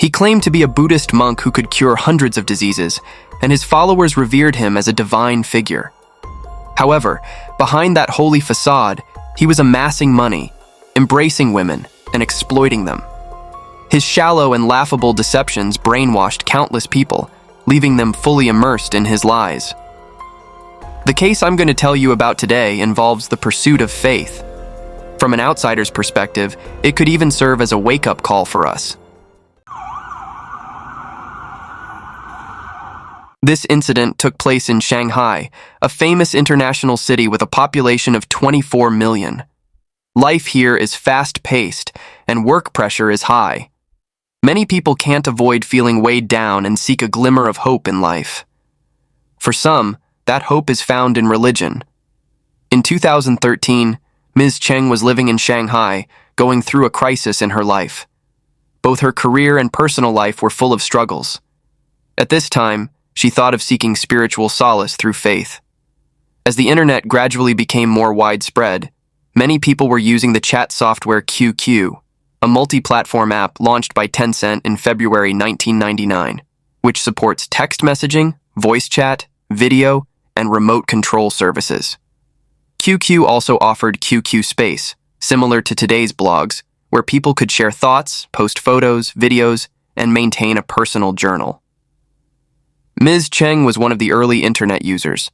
He claimed to be a Buddhist monk who could cure hundreds of diseases, and his followers revered him as a divine figure. However, behind that holy facade, he was amassing money, embracing women, and exploiting them. His shallow and laughable deceptions brainwashed countless people, leaving them fully immersed in his lies. The case I'm going to tell you about today involves the pursuit of faith. From an outsider's perspective, it could even serve as a wake-up call for us. This incident took place in Shanghai, a famous international city with a population of 24 million. Life here is fast-paced, and work pressure is high. Many people can't avoid feeling weighed down and seek a glimmer of hope in life. For some, that hope is found in religion. In 2013, Ms. Cheng was living in Shanghai, going through a crisis in her life. Both her career and personal life were full of struggles. At this time, she thought of seeking spiritual solace through faith. As the internet gradually became more widespread, many people were using the chat software QQ, a multi-platform app launched by Tencent in February 1999, which supports text messaging, voice chat, video, and remote control services. QQ also offered QQ Space, similar to today's blogs, where people could share thoughts, post photos, videos, and maintain a personal journal. Ms. Cheng was one of the early internet users.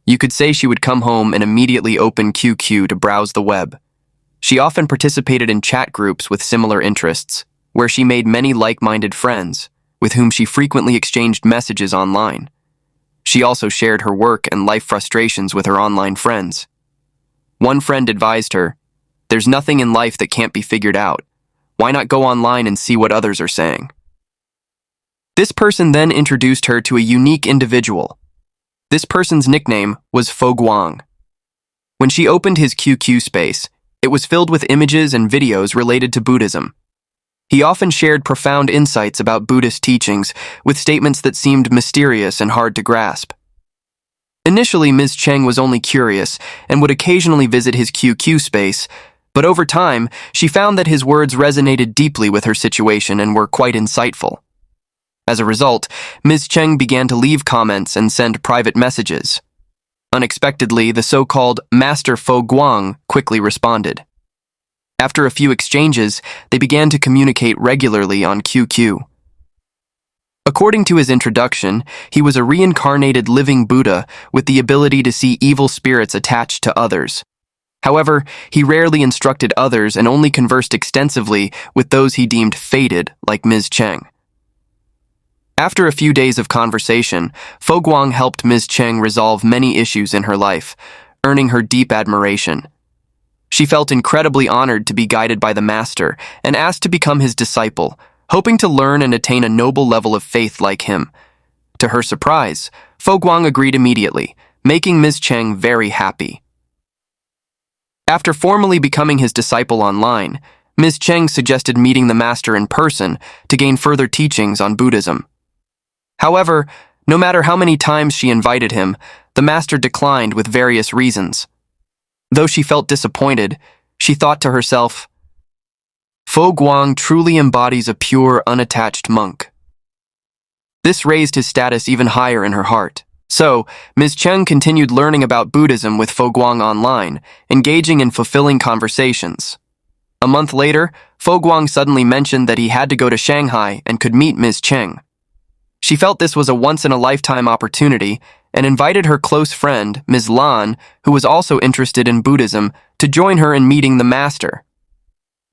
You could say she would come home and immediately open QQ to browse the web. She often participated in chat groups with similar interests, where she made many like-minded friends, with whom she frequently exchanged messages online. She also shared her work and life frustrations with her online friends. One friend advised her, "There's nothing in life that can't be figured out. Why not go online and see what others are saying?" This person then introduced her to a unique individual. This person's nickname was Fo Guang. When she opened his QQ space, it was filled with images and videos related to Buddhism. He often shared profound insights about Buddhist teachings with statements that seemed mysterious and hard to grasp. Initially, Ms. Cheng was only curious and would occasionally visit his QQ space, but over time, she found that his words resonated deeply with her situation and were quite insightful. As a result, Ms. Cheng began to leave comments and send private messages. Unexpectedly, the so-called Master Fo Guang quickly responded. After a few exchanges, they began to communicate regularly on QQ. According to his introduction, he was a reincarnated living Buddha with the ability to see evil spirits attached to others. However, he rarely instructed others and only conversed extensively with those he deemed fated, like Ms. Cheng. After a few days of conversation, Fo Guang helped Ms. Cheng resolve many issues in her life, earning her deep admiration. She felt incredibly honored to be guided by the master and asked to become his disciple, hoping to learn and attain a noble level of faith like him. To her surprise, Fo Guang agreed immediately, making Ms. Cheng very happy. After formally becoming his disciple online, Ms. Cheng suggested meeting the master in person to gain further teachings on Buddhism. However, no matter how many times she invited him, the master declined with various reasons. Though she felt disappointed, she thought to herself, "Fo Guang truly embodies a pure, unattached monk." This raised his status even higher in her heart. So, Ms. Cheng continued learning about Buddhism with Fo Guang online, engaging in fulfilling conversations. A month later, Fo Guang suddenly mentioned that he had to go to Shanghai and could meet Ms. Cheng. She felt this was a once-in-a-lifetime opportunity and invited her close friend, Ms. Lan, who was also interested in Buddhism, to join her in meeting the master.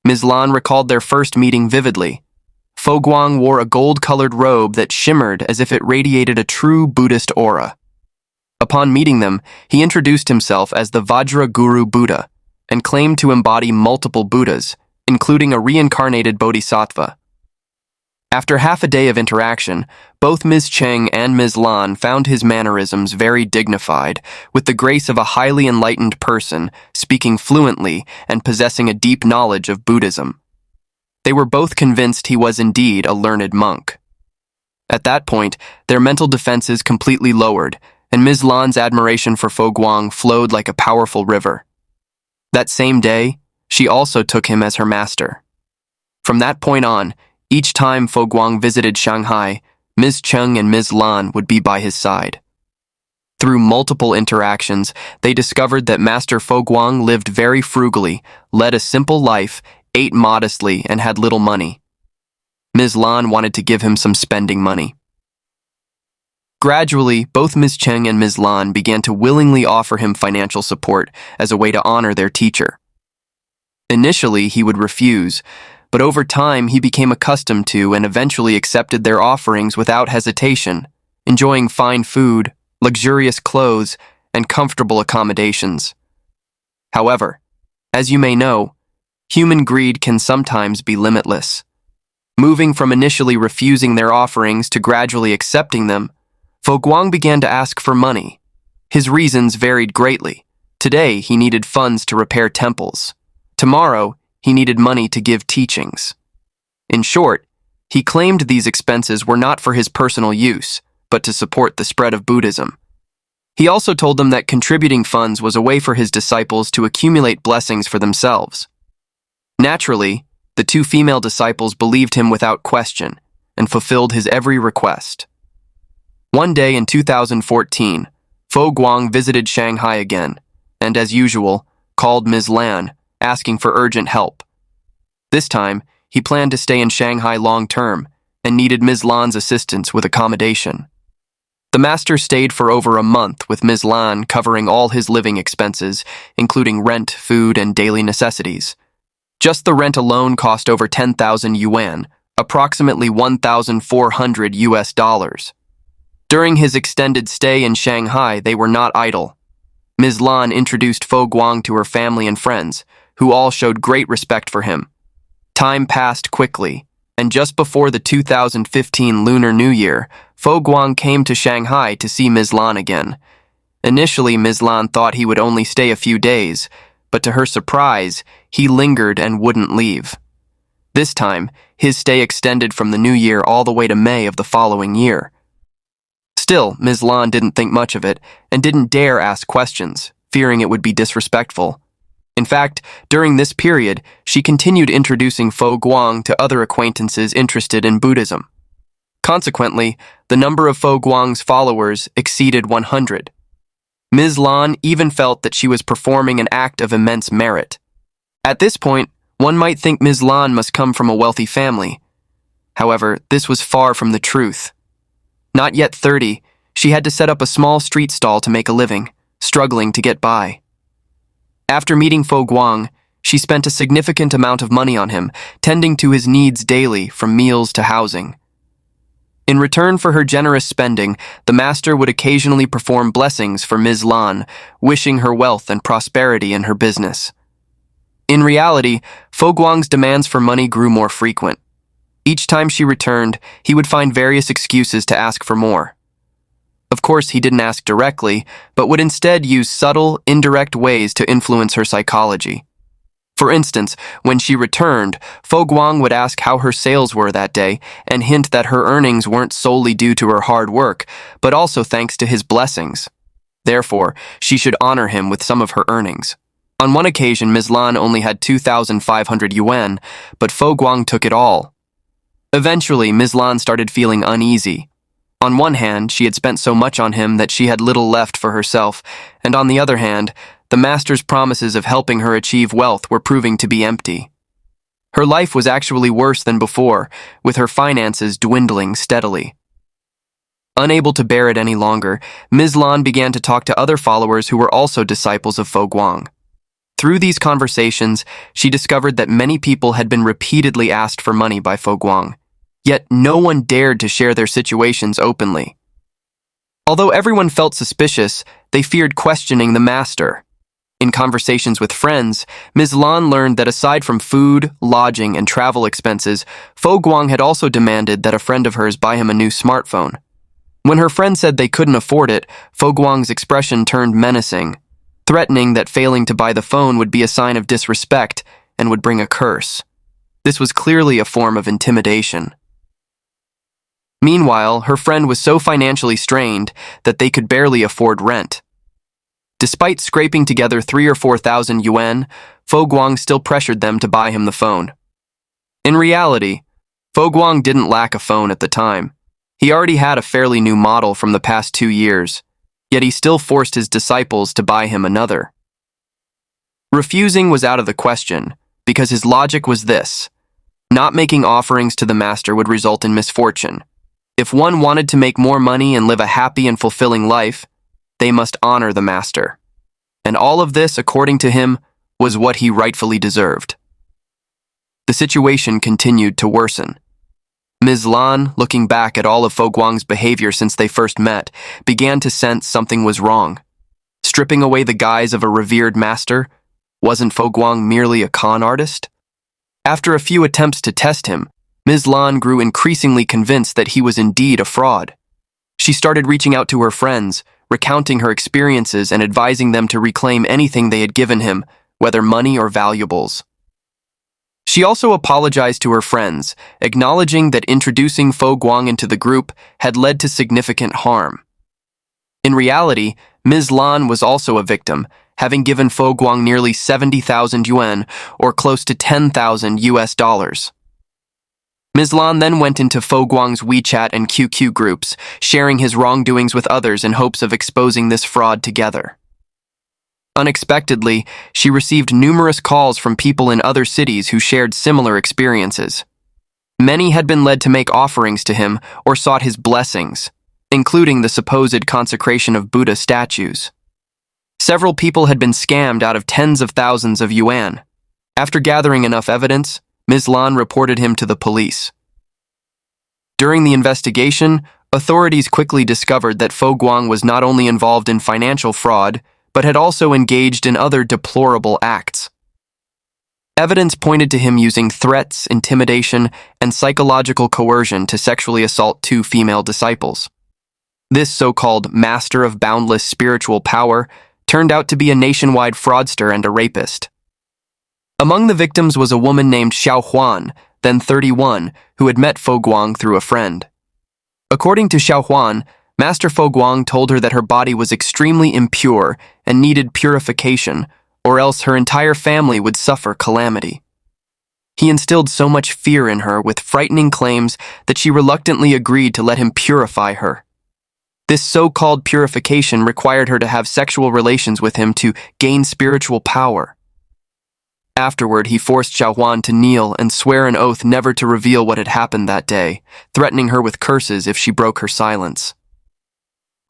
Ms. Lan recalled their first meeting vividly. Fo Guang wore a gold-colored robe that shimmered as if it radiated a true Buddhist aura. Upon meeting them, he introduced himself as the Vajra Guru Buddha and claimed to embody multiple Buddhas, including a reincarnated bodhisattva. After half a day of interaction, both Ms. Cheng and Ms. Lan found his mannerisms very dignified, with the grace of a highly enlightened person, speaking fluently and possessing a deep knowledge of Buddhism. They were both convinced he was indeed a learned monk. At that point, their mental defenses completely lowered, and Ms. Lan's admiration for Fo Guang flowed like a powerful river. That same day, she also took him as her master. From that point on, Each time Fo Guang visited Shanghai, Ms. Cheng and Ms. Lan would be by his side. Through multiple interactions, they discovered that Master Fo Guang lived very frugally, led a simple life, ate modestly, and had little money. Ms. Lan wanted to give him some spending money. Gradually, both Ms. Cheng and Ms. Lan began to willingly offer him financial support as a way to honor their teacher. Initially, he would refuse, but over time he became accustomed to and eventually accepted their offerings without hesitation, enjoying fine food, luxurious clothes, and comfortable accommodations. However, as you may know, human greed can sometimes be limitless. Moving from initially refusing their offerings to gradually accepting them, Fo Guang began to ask for money. His reasons varied greatly. Today, he needed funds to repair temples. Tomorrow, he needed money to give teachings. In short, he claimed these expenses were not for his personal use, but to support the spread of Buddhism. He also told them that contributing funds was a way for his disciples to accumulate blessings for themselves. Naturally, the two female disciples believed him without question and fulfilled his every request. One day in 2014, Fo Guang visited Shanghai again, and as usual, called Ms. Lan, asking for urgent help. This time, he planned to stay in Shanghai long-term and needed Ms. Lan's assistance with accommodation. The master stayed for over a month with Ms. Lan covering all his living expenses, including rent, food, and daily necessities. Just the rent alone cost over 10,000 yuan, approximately 1,400 US dollars. During his extended stay in Shanghai, they were not idle. Ms. Lan introduced Fo Guang to her family and friends, who all showed great respect for him. Time passed quickly, and just before the 2015 Lunar New Year, Fo Guang came to Shanghai to see Ms. Lan again. Initially, Ms. Lan thought he would only stay a few days, but to her surprise, he lingered and wouldn't leave. This time, his stay extended from the New Year all the way to May of the following year. Still, Ms. Lan didn't think much of it and didn't dare ask questions, fearing it would be disrespectful. In fact, during this period, she continued introducing Fo Guang to other acquaintances interested in Buddhism. Consequently, the number of Fo Guang's followers exceeded 100. Ms. Lan even felt that she was performing an act of immense merit. At this point, one might think Ms. Lan must come from a wealthy family. However, this was far from the truth. Not yet 30, she had to set up a small street stall to make a living, struggling to get by. After meeting Fo Guang, she spent a significant amount of money on him, tending to his needs daily, from meals to housing. In return for her generous spending, the master would occasionally perform blessings for Ms. Lan, wishing her wealth and prosperity in her business. In reality, Fo Guang's demands for money grew more frequent. Each time she returned, he would find various excuses to ask for more. Of course, he didn't ask directly, but would instead use subtle, indirect ways to influence her psychology. For instance, when she returned, Fo Guang would ask how her sales were that day and hint that her earnings weren't solely due to her hard work, but also thanks to his blessings. Therefore, she should honor him with some of her earnings. On one occasion, Ms. Lan only had 2,500 yuan, but Fo Guang took it all. Eventually, Ms. Lan started feeling uneasy. On one hand, she had spent so much on him that she had little left for herself, and on the other hand, the master's promises of helping her achieve wealth were proving to be empty. Her life was actually worse than before, with her finances dwindling steadily. Unable to bear it any longer, Ms. Lan began to talk to other followers who were also disciples of Fo Guang. Through these conversations, she discovered that many people had been repeatedly asked for money by Fo Guang. Yet no one dared to share their situations openly. Although everyone felt suspicious, they feared questioning the master. In conversations with friends, Ms. Lan learned that aside from food, lodging, and travel expenses, Fo Guang had also demanded that a friend of hers buy him a new smartphone. When her friend said they couldn't afford it, Fo Guang's expression turned menacing, threatening that failing to buy the phone would be a sign of disrespect and would bring a curse. This was clearly a form of intimidation. Meanwhile, her friend was so financially strained that they could barely afford rent. Despite scraping together 3,000 or 4,000 yuan, Fo Guang still pressured them to buy him the phone. In reality, Fo Guang didn't lack a phone at the time. He already had a fairly new model from the past 2 years, yet he still forced his disciples to buy him another. Refusing was out of the question, because his logic was this: not making offerings to the master would result in misfortune. If one wanted to make more money and live a happy and fulfilling life, they must honor the master. And all of this, according to him, was what he rightfully deserved. The situation continued to worsen. Ms. Lan, looking back at all of Fo Guang's behavior since they first met, began to sense something was wrong. Stripping away the guise of a revered master, wasn't Fo Guang merely a con artist? After a few attempts to test him, Ms. Lan grew increasingly convinced that he was indeed a fraud. She started reaching out to her friends, recounting her experiences and advising them to reclaim anything they had given him, whether money or valuables. She also apologized to her friends, acknowledging that introducing Fo Guang into the group had led to significant harm. In reality, Ms. Lan was also a victim, having given Fo Guang nearly 70,000 yuan, or close to 10,000 US dollars. Ms. Lan then went into Fo Guang's WeChat and QQ groups, sharing his wrongdoings with others in hopes of exposing this fraud together. Unexpectedly, she received numerous calls from people in other cities who shared similar experiences. Many had been led to make offerings to him or sought his blessings, including the supposed consecration of Buddha statues. Several people had been scammed out of tens of thousands of yuan. After gathering enough evidence, Ms. Lan reported him to the police. During the investigation, authorities quickly discovered that Fo Guang was not only involved in financial fraud, but had also engaged in other deplorable acts. Evidence pointed to him using threats, intimidation, and psychological coercion to sexually assault 2 female disciples. This so-called master of boundless spiritual power turned out to be a nationwide fraudster and a rapist. Among the victims was a woman named Xiao Huan, then 31, who had met Fo Guang through a friend. According to Xiao Huan, Master Fo Guang told her that her body was extremely impure and needed purification, or else her entire family would suffer calamity. He instilled so much fear in her with frightening claims that she reluctantly agreed to let him purify her. This so-called purification required her to have sexual relations with him to gain spiritual power. Afterward, he forced Xiao Huan to kneel and swear an oath never to reveal what had happened that day, threatening her with curses if she broke her silence.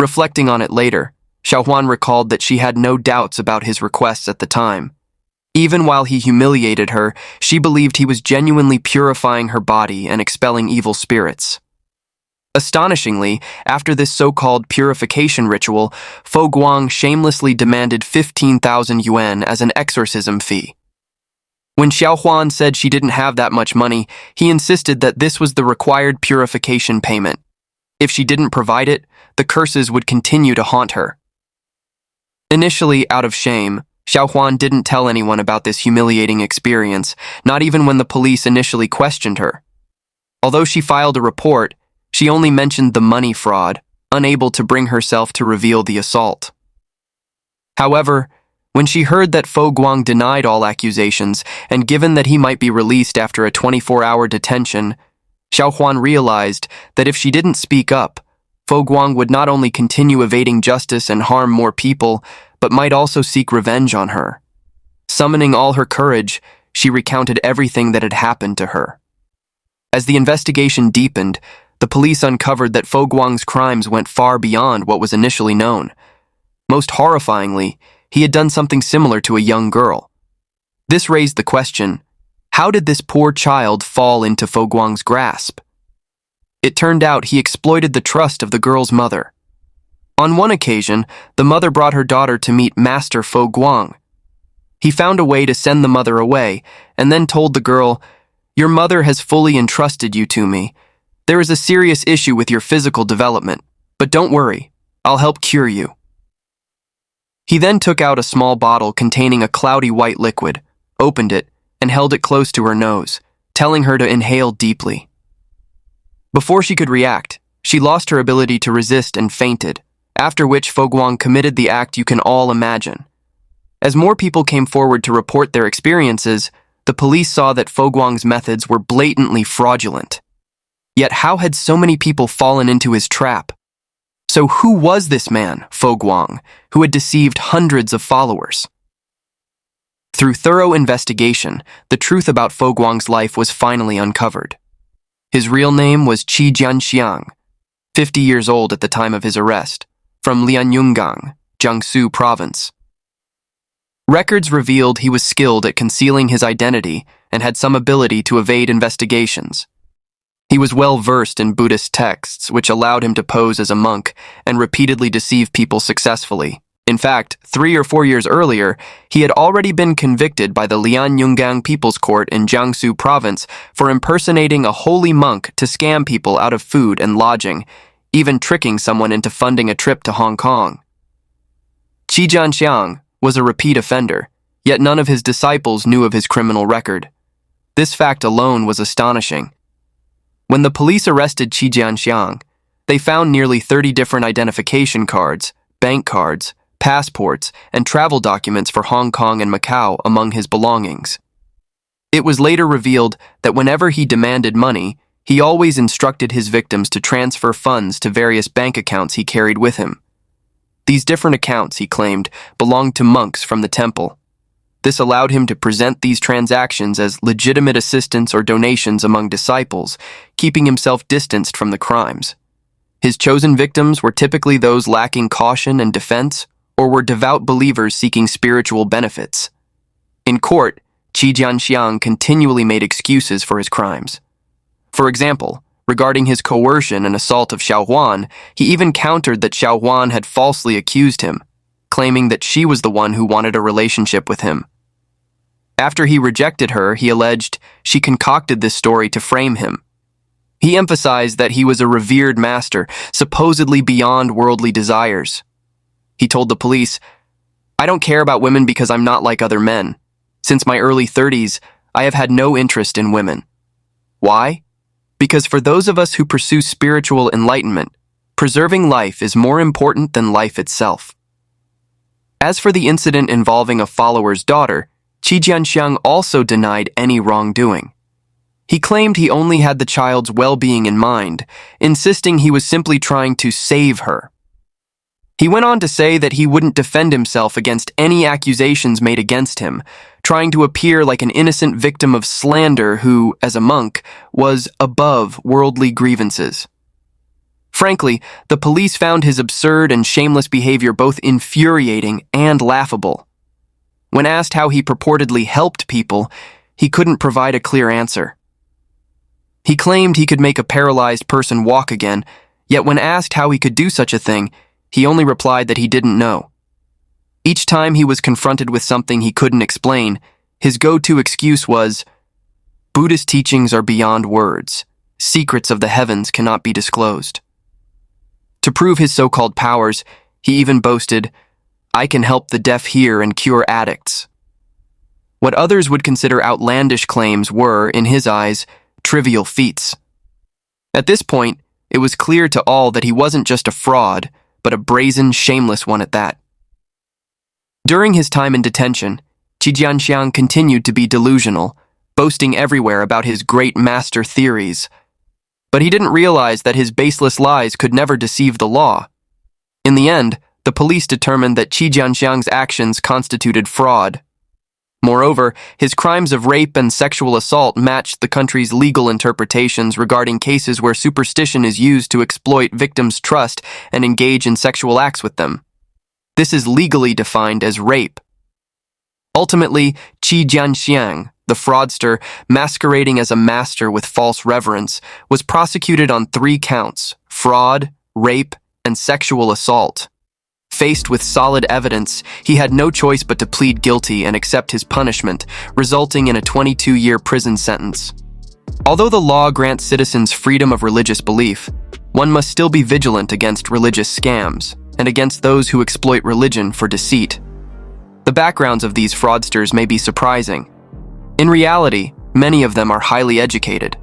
Reflecting on it later, Xiao Huan recalled that she had no doubts about his requests at the time. Even while he humiliated her, she believed he was genuinely purifying her body and expelling evil spirits. Astonishingly, after this so-called purification ritual, Fo Guang shamelessly demanded 15,000 yuan as an exorcism fee. When Xiao Huan said she didn't have that much money, he insisted that this was the required purification payment. If she didn't provide it, the curses would continue to haunt her. Initially, out of shame, Xiao Huan didn't tell anyone about this humiliating experience, not even when the police initially questioned her. Although she filed a report, she only mentioned the money fraud, unable to bring herself to reveal the assault. However, when she heard that Fo Guang denied all accusations, and given that he might be released after a 24-hour detention, Xiao Huan realized that if she didn't speak up, Fo Guang would not only continue evading justice and harm more people, but might also seek revenge on her. Summoning all her courage, she recounted everything that had happened to her. As the investigation deepened, the police uncovered that Fo Guang's crimes went far beyond what was initially known. Most horrifyingly, he had done something similar to a young girl. This raised the question, how did this poor child fall into Fo Guang's grasp? It turned out he exploited the trust of the girl's mother. On one occasion, the mother brought her daughter to meet Master Fo Guang. He found a way to send the mother away, and then told the girl, "Your mother has fully entrusted you to me. There is a serious issue with your physical development, but don't worry, I'll help cure you." He then took out a small bottle containing a cloudy white liquid, opened it, and held it close to her nose, telling her to inhale deeply. Before she could react, she lost her ability to resist and fainted, after which Fo Guang committed the act you can all imagine. As more people came forward to report their experiences, the police saw that Fo Guang's methods were blatantly fraudulent. Yet how had so many people fallen into his trap? So who was this man, Fo Guang, who had deceived hundreds of followers? Through thorough investigation, the truth about Fo Guang's life was finally uncovered. His real name was Jianxiang, 50 years old at the time of his arrest, from Lianyungang, Jiangsu province. Records revealed he was skilled at concealing his identity and had some ability to evade investigations. He was well versed in Buddhist texts, which allowed him to pose as a monk and repeatedly deceive people successfully. In fact, 3 or 4 years earlier, he had already been convicted by the Lianyungang People's Court in Jiangsu province for impersonating a holy monk to scam people out of food and lodging, even tricking someone into funding a trip to Hong Kong. Jianxiang was a repeat offender, yet none of his disciples knew of his criminal record. This fact alone was astonishing. When the police arrested Jianxiang, they found nearly 30 different identification cards, bank cards, passports, and travel documents for Hong Kong and Macau among his belongings. It was later revealed that whenever he demanded money, he always instructed his victims to transfer funds to various bank accounts he carried with him. These different accounts, he claimed, belonged to monks from the temple. This allowed him to present these transactions as legitimate assistance or donations among disciples, keeping himself distanced from the crimes. His chosen victims were typically those lacking caution and defense, or were devout believers seeking spiritual benefits. In court, Jianxiang continually made excuses for his crimes. For example, regarding his coercion and assault of Xiaohuan, he even countered that Xiaohuan had falsely accused him, claiming that she was the one who wanted a relationship with him. After he rejected her, he alleged she concocted this story to frame him. He emphasized that he was a revered master, supposedly beyond worldly desires. He told the police, "I don't care about women because I'm not like other men. Since my early 30s, I have had no interest in women. Why? Because for those of us who pursue spiritual enlightenment, preserving life is more important than life itself." As for the incident involving a follower's daughter, Jianxiang also denied any wrongdoing. He claimed he only had the child's well-being in mind, insisting he was simply trying to save her. He went on to say that he wouldn't defend himself against any accusations made against him, trying to appear like an innocent victim of slander who, as a monk, was above worldly grievances. Frankly, the police found his absurd and shameless behavior both infuriating and laughable. When asked how he purportedly helped people, he couldn't provide a clear answer. He claimed he could make a paralyzed person walk again, yet when asked how he could do such a thing, he only replied that he didn't know. Each time he was confronted with something he couldn't explain, his go-to excuse was, "Buddhist teachings are beyond words. Secrets of the heavens cannot be disclosed." To prove his so-called powers, he even boasted, "I can help the deaf hear and cure addicts." What others would consider outlandish claims were, in his eyes, trivial feats. At this point, it was clear to all that he wasn't just a fraud, but a brazen, shameless one at that. During his time in detention, Jianxiang continued to be delusional, boasting everywhere about his great master theories. But he didn't realize that his baseless lies could never deceive the law. In the end, the police determined that Jianxiang's actions constituted fraud. Moreover, his crimes of rape and sexual assault matched the country's legal interpretations regarding cases where superstition is used to exploit victims' trust and engage in sexual acts with them. This is legally defined as rape. Ultimately, Jianxiang, the fraudster, masquerading as a master with false reverence, was prosecuted on 3 counts: fraud, rape, and sexual assault. Faced with solid evidence, he had no choice but to plead guilty and accept his punishment, resulting in a 22-year prison sentence. Although the law grants citizens freedom of religious belief, one must still be vigilant against religious scams and against those who exploit religion for deceit. The backgrounds of these fraudsters may be surprising. In reality, many of them are highly educated.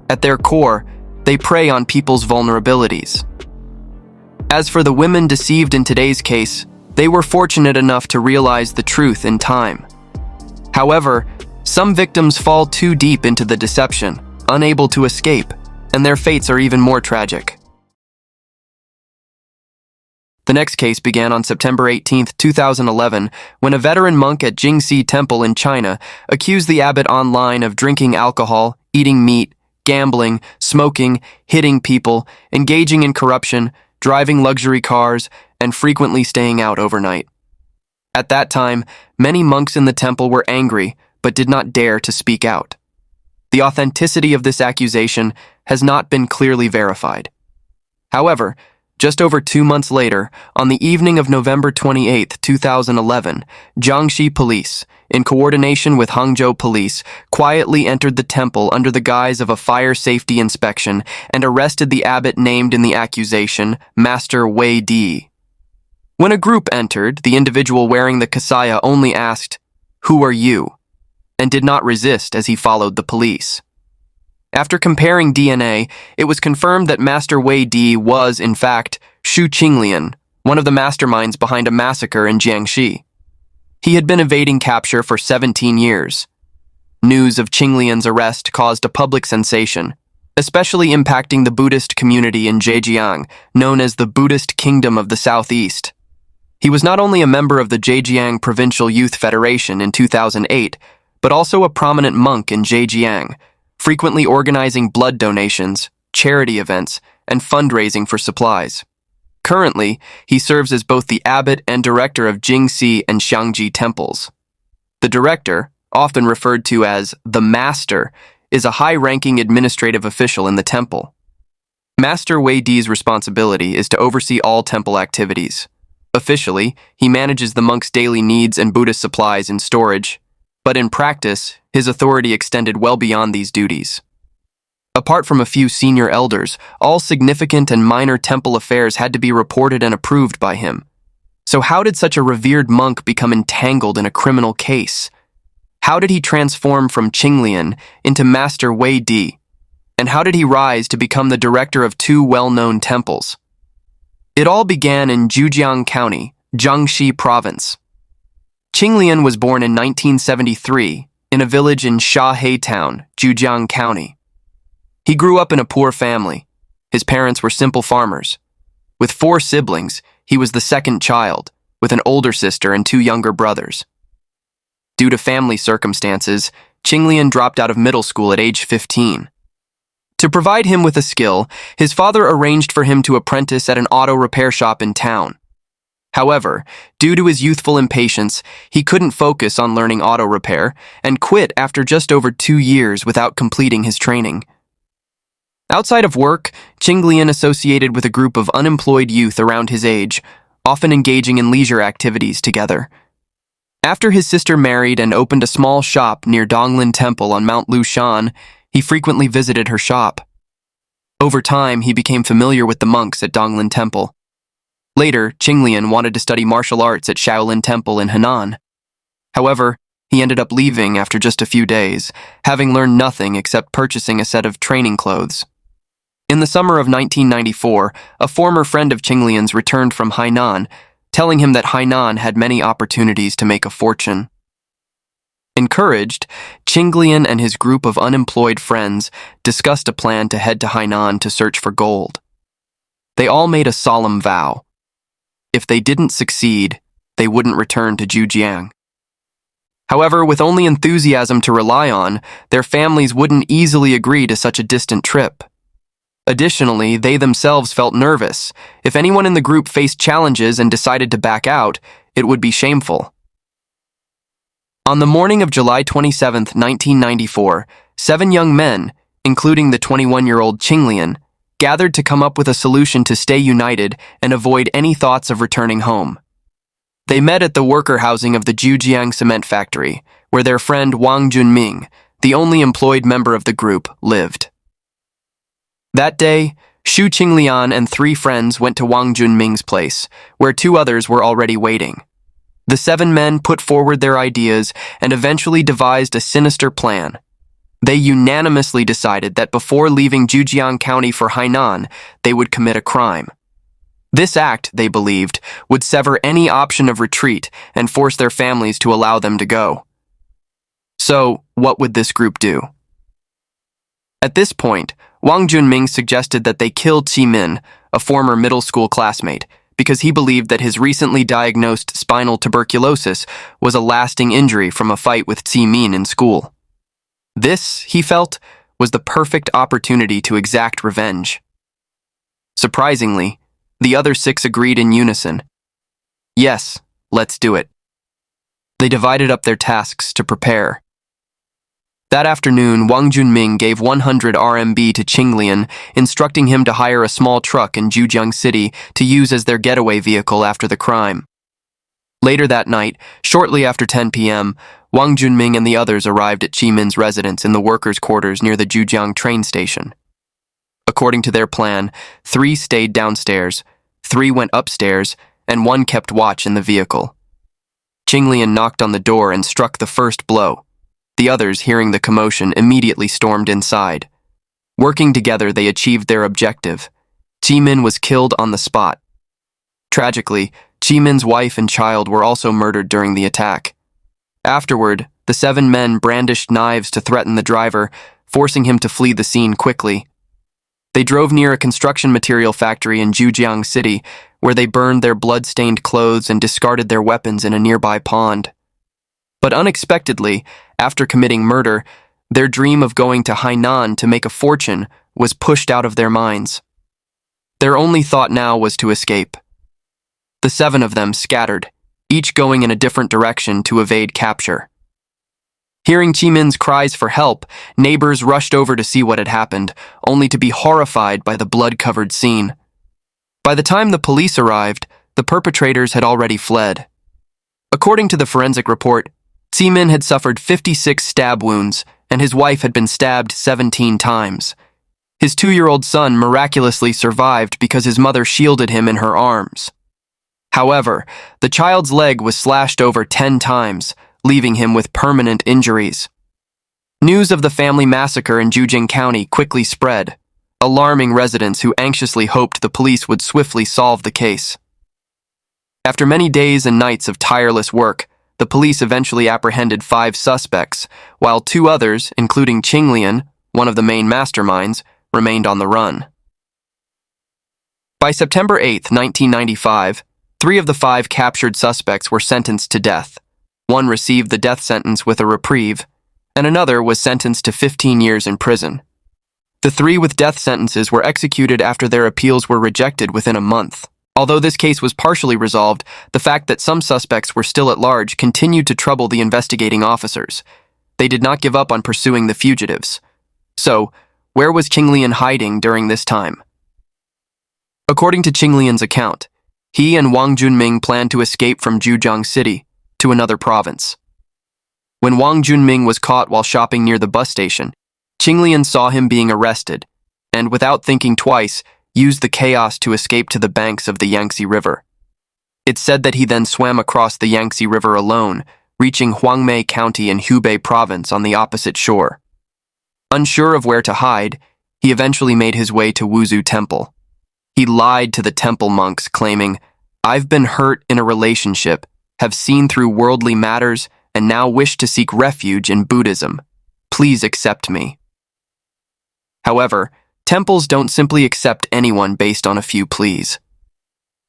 At their core, they prey on people's vulnerabilities. As for the women deceived in today's case, they were fortunate enough to realize the truth in time. However, some victims fall too deep into the deception, unable to escape, and their fates are even more tragic. The next case began on September 18, 2011, when a veteran monk at Jingxi Temple in China accused the abbot online of drinking alcohol, eating meat, gambling, smoking, hitting people, engaging in corruption, driving luxury cars, and frequently staying out overnight. At that time, many monks in the temple were angry, but did not dare to speak out. The authenticity of this accusation has not been clearly verified. However, just over 2 months later, on the evening of November 28, 2011, Jiangxi police, in coordination with Hangzhou police, quietly entered the temple under the guise of a fire safety inspection and arrested the abbot named in the accusation, Master Wei Di. When a group entered, the individual wearing the kasaya only asked, "Who are you?" and did not resist as he followed the police. After comparing DNA, it was confirmed that Master Wei Di was, in fact, Xu Qinglian, one of the masterminds behind a massacre in Jianxiang. He had been evading capture for 17 years. News of Qinglian's arrest caused a public sensation, especially impacting the Buddhist community in Zhejiang, known as the Buddhist Kingdom of the Southeast. He was not only a member of the Zhejiang Provincial Youth Federation in 2008, but also a prominent monk in Zhejiang, frequently organizing blood donations, charity events, and fundraising for supplies. Currently, he serves as both the abbot and director of Jingxi and Xiangji temples. The director, often referred to as the master, is a high-ranking administrative official in the temple. Master Wei Di's responsibility is to oversee all temple activities. Officially, he manages the monks' daily needs and Buddhist supplies in storage, but in practice, his authority extended well beyond these duties. Apart from a few senior elders, all significant and minor temple affairs had to be reported and approved by him. So how did such a revered monk become entangled in a criminal case? How did he transform from Qinglian into Master Wei Di? And how did he rise to become the director of 2 well-known temples? It all began in Zhujiang County, Jiangxi Province. Qinglian was born in 1973 in a village in Shahe Town, Zhujiang County. He grew up in a poor family. His parents were simple farmers. With 4 siblings, he was the second child, with an older sister and 2 younger brothers. Due to family circumstances, Qinglian dropped out of middle school at age 15. To provide him with a skill, his father arranged for him to apprentice at an auto repair shop in town. However, due to his youthful impatience, he couldn't focus on learning auto repair and quit after just over 2 years without completing his training. Outside of work, Qinglian associated with a group of unemployed youth around his age, often engaging in leisure activities together. After his sister married and opened a small shop near Donglin Temple on Mount Lushan, he frequently visited her shop. Over time, he became familiar with the monks at Donglin Temple. Later, Qinglian wanted to study martial arts at Shaolin Temple in Henan. However, he ended up leaving after just a few days, having learned nothing except purchasing a set of training clothes. In the summer of 1994, a former friend of Qinglian's returned from Hainan, telling him that Hainan had many opportunities to make a fortune. Encouraged, Qinglian and his group of unemployed friends discussed a plan to head to Hainan to search for gold. They all made a solemn vow. If they didn't succeed, they wouldn't return to Zhujiang. However, with only enthusiasm to rely on, their families wouldn't easily agree to such a distant trip. Additionally, they themselves felt nervous. If anyone in the group faced challenges and decided to back out, it would be shameful. On the morning of July 27, 1994, 7 young men, including the 21-year-old Qinglian, gathered to come up with a solution to stay united and avoid any thoughts of returning home. They met at the worker housing of the Zhujiang cement factory, where their friend Wang Junming, the only employed member of the group, lived. That day, Xu Qinglian and 3 friends went to Wang Junming's place, where 2 others were already waiting. The 7 men put forward their ideas and eventually devised a sinister plan. They unanimously decided that before leaving Zhujiang County for Hainan, they would commit a crime. This act, they believed, would sever any option of retreat and force their families to allow them to go. So, what would this group do? At this point, Wang Junming suggested that they kill Qimin, a former middle school classmate, because he believed that his recently diagnosed spinal tuberculosis was a lasting injury from a fight with Qimin in school. This, he felt, was the perfect opportunity to exact revenge. Surprisingly, the other 6 agreed in unison. Yes, let's do it. They divided up their tasks to prepare. That afternoon, Wang Junming gave 100 RMB to Qinglian, instructing him to hire a small truck in Jianxiang City to use as their getaway vehicle after the crime. Later that night, shortly after 10 p.m., Wang Junming and the others arrived at Qimin's residence in the workers' quarters near the Jiujiang train station. According to their plan, 3 stayed downstairs, 3 went upstairs, and 1 kept watch in the vehicle. Qinglian knocked on the door and struck the first blow. The others, hearing the commotion, immediately stormed inside. Working together, they achieved their objective. Qimin was killed on the spot. Tragically, Qimin's wife and child were also murdered during the attack. Afterward, the 7 men brandished knives to threaten the driver, forcing him to flee the scene quickly. They drove near a construction material factory in Jiujiang City, where they burned their blood-stained clothes and discarded their weapons in a nearby pond. But unexpectedly, after committing murder, their dream of going to Hainan to make a fortune was pushed out of their minds. Their only thought now was to escape. The 7 of them scattered, each going in a different direction to evade capture. Hearing Qimin's cries for help, neighbors rushed over to see what had happened, only to be horrified by the blood-covered scene. By the time the police arrived, the perpetrators had already fled. According to the forensic report, Qimin had suffered 56 stab wounds, and his wife had been stabbed 17 times. His 2-year-old son miraculously survived because his mother shielded him in her arms. However, the child's leg was slashed over 10 times, leaving him with permanent injuries. News of the family massacre in Jiujiang County quickly spread, alarming residents who anxiously hoped the police would swiftly solve the case. After many days and nights of tireless work, the police eventually apprehended 5 suspects, while 2 others, including Qinglian, one of the main masterminds, remained on the run. By September 8, 1995, 3 of the 5 captured suspects were sentenced to death. 1 received the death sentence with a reprieve, and another was sentenced to 15 years in prison. The 3 with death sentences were executed after their appeals were rejected within a month. Although this case was partially resolved, the fact that some suspects were still at large continued to trouble the investigating officers. They did not give up on pursuing the fugitives. So, where was Qinglian hiding during this time? According to Qinglian's account, he and Wang Junming planned to escape from Jiujiang City to another province. When Wang Junming was caught while shopping near the bus station, Qinglian saw him being arrested, and without thinking twice, used the chaos to escape to the banks of the Yangtze River. It's said that he then swam across the Yangtze River alone, reaching Huangmei County in Hubei Province on the opposite shore. Unsure of where to hide, he eventually made his way to Wuzhou Temple. He lied to the temple monks, claiming, "I've been hurt in a relationship, have seen through worldly matters, and now wish to seek refuge in Buddhism. Please accept me." However, temples don't simply accept anyone based on a few pleas.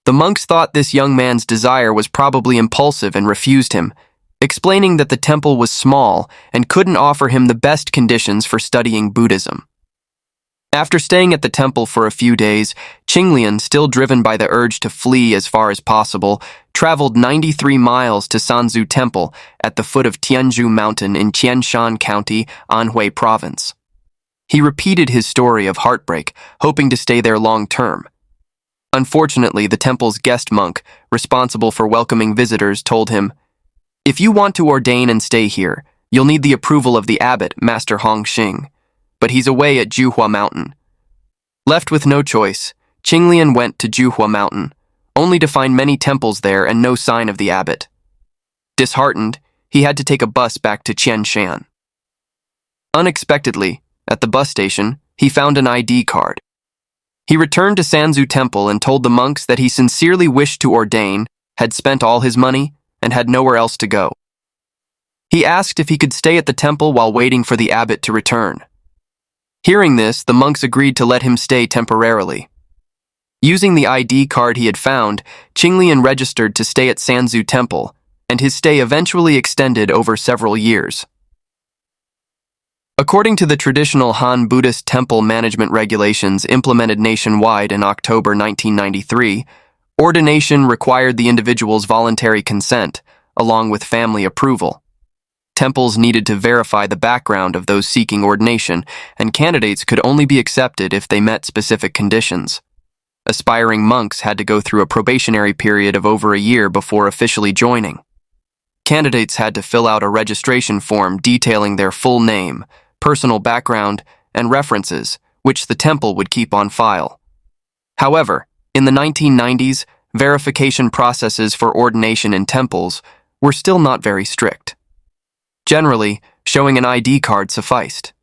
The monks thought this young man's desire was probably impulsive and refused him, explaining that the temple was small and couldn't offer him the best conditions for studying Buddhism. After staying at the temple for a few days, Qinglian, still driven by the urge to flee as far as possible, traveled 93 miles to Sanzu Temple at the foot of Tianzhu Mountain in Jianxiang County, Anhui Province. He repeated his story of heartbreak, hoping to stay there long-term. Unfortunately, the temple's guest monk, responsible for welcoming visitors, told him, "If you want to ordain and stay here, you'll need the approval of the abbot, Master Hongxing, but he's away at Juhua Mountain." Left with no choice, Qinglian went to Juhua Mountain, only to find many temples there and no sign of the abbot. Disheartened, he had to take a bus back to Jianxiang. Unexpectedly, at the bus station, he found an ID card. He returned to Sanzu Temple and told the monks that he sincerely wished to ordain, had spent all his money, and had nowhere else to go. He asked if he could stay at the temple while waiting for the abbot to return. Hearing this, the monks agreed to let him stay temporarily. Using the ID card he had found, Qinglian registered to stay at Sanzu Temple, and his stay eventually extended over several years. According to the traditional Han Buddhist temple management regulations implemented nationwide in October 1993, ordination required the individual's voluntary consent, along with family approval. Temples needed to verify the background of those seeking ordination, and candidates could only be accepted if they met specific conditions. Aspiring monks had to go through a probationary period of over a year before officially joining. Candidates had to fill out a registration form detailing their full name, personal background, and references, which the temple would keep on file. However, in the 1990s, verification processes for ordination in temples were still not very strict. Generally, showing an ID card sufficed.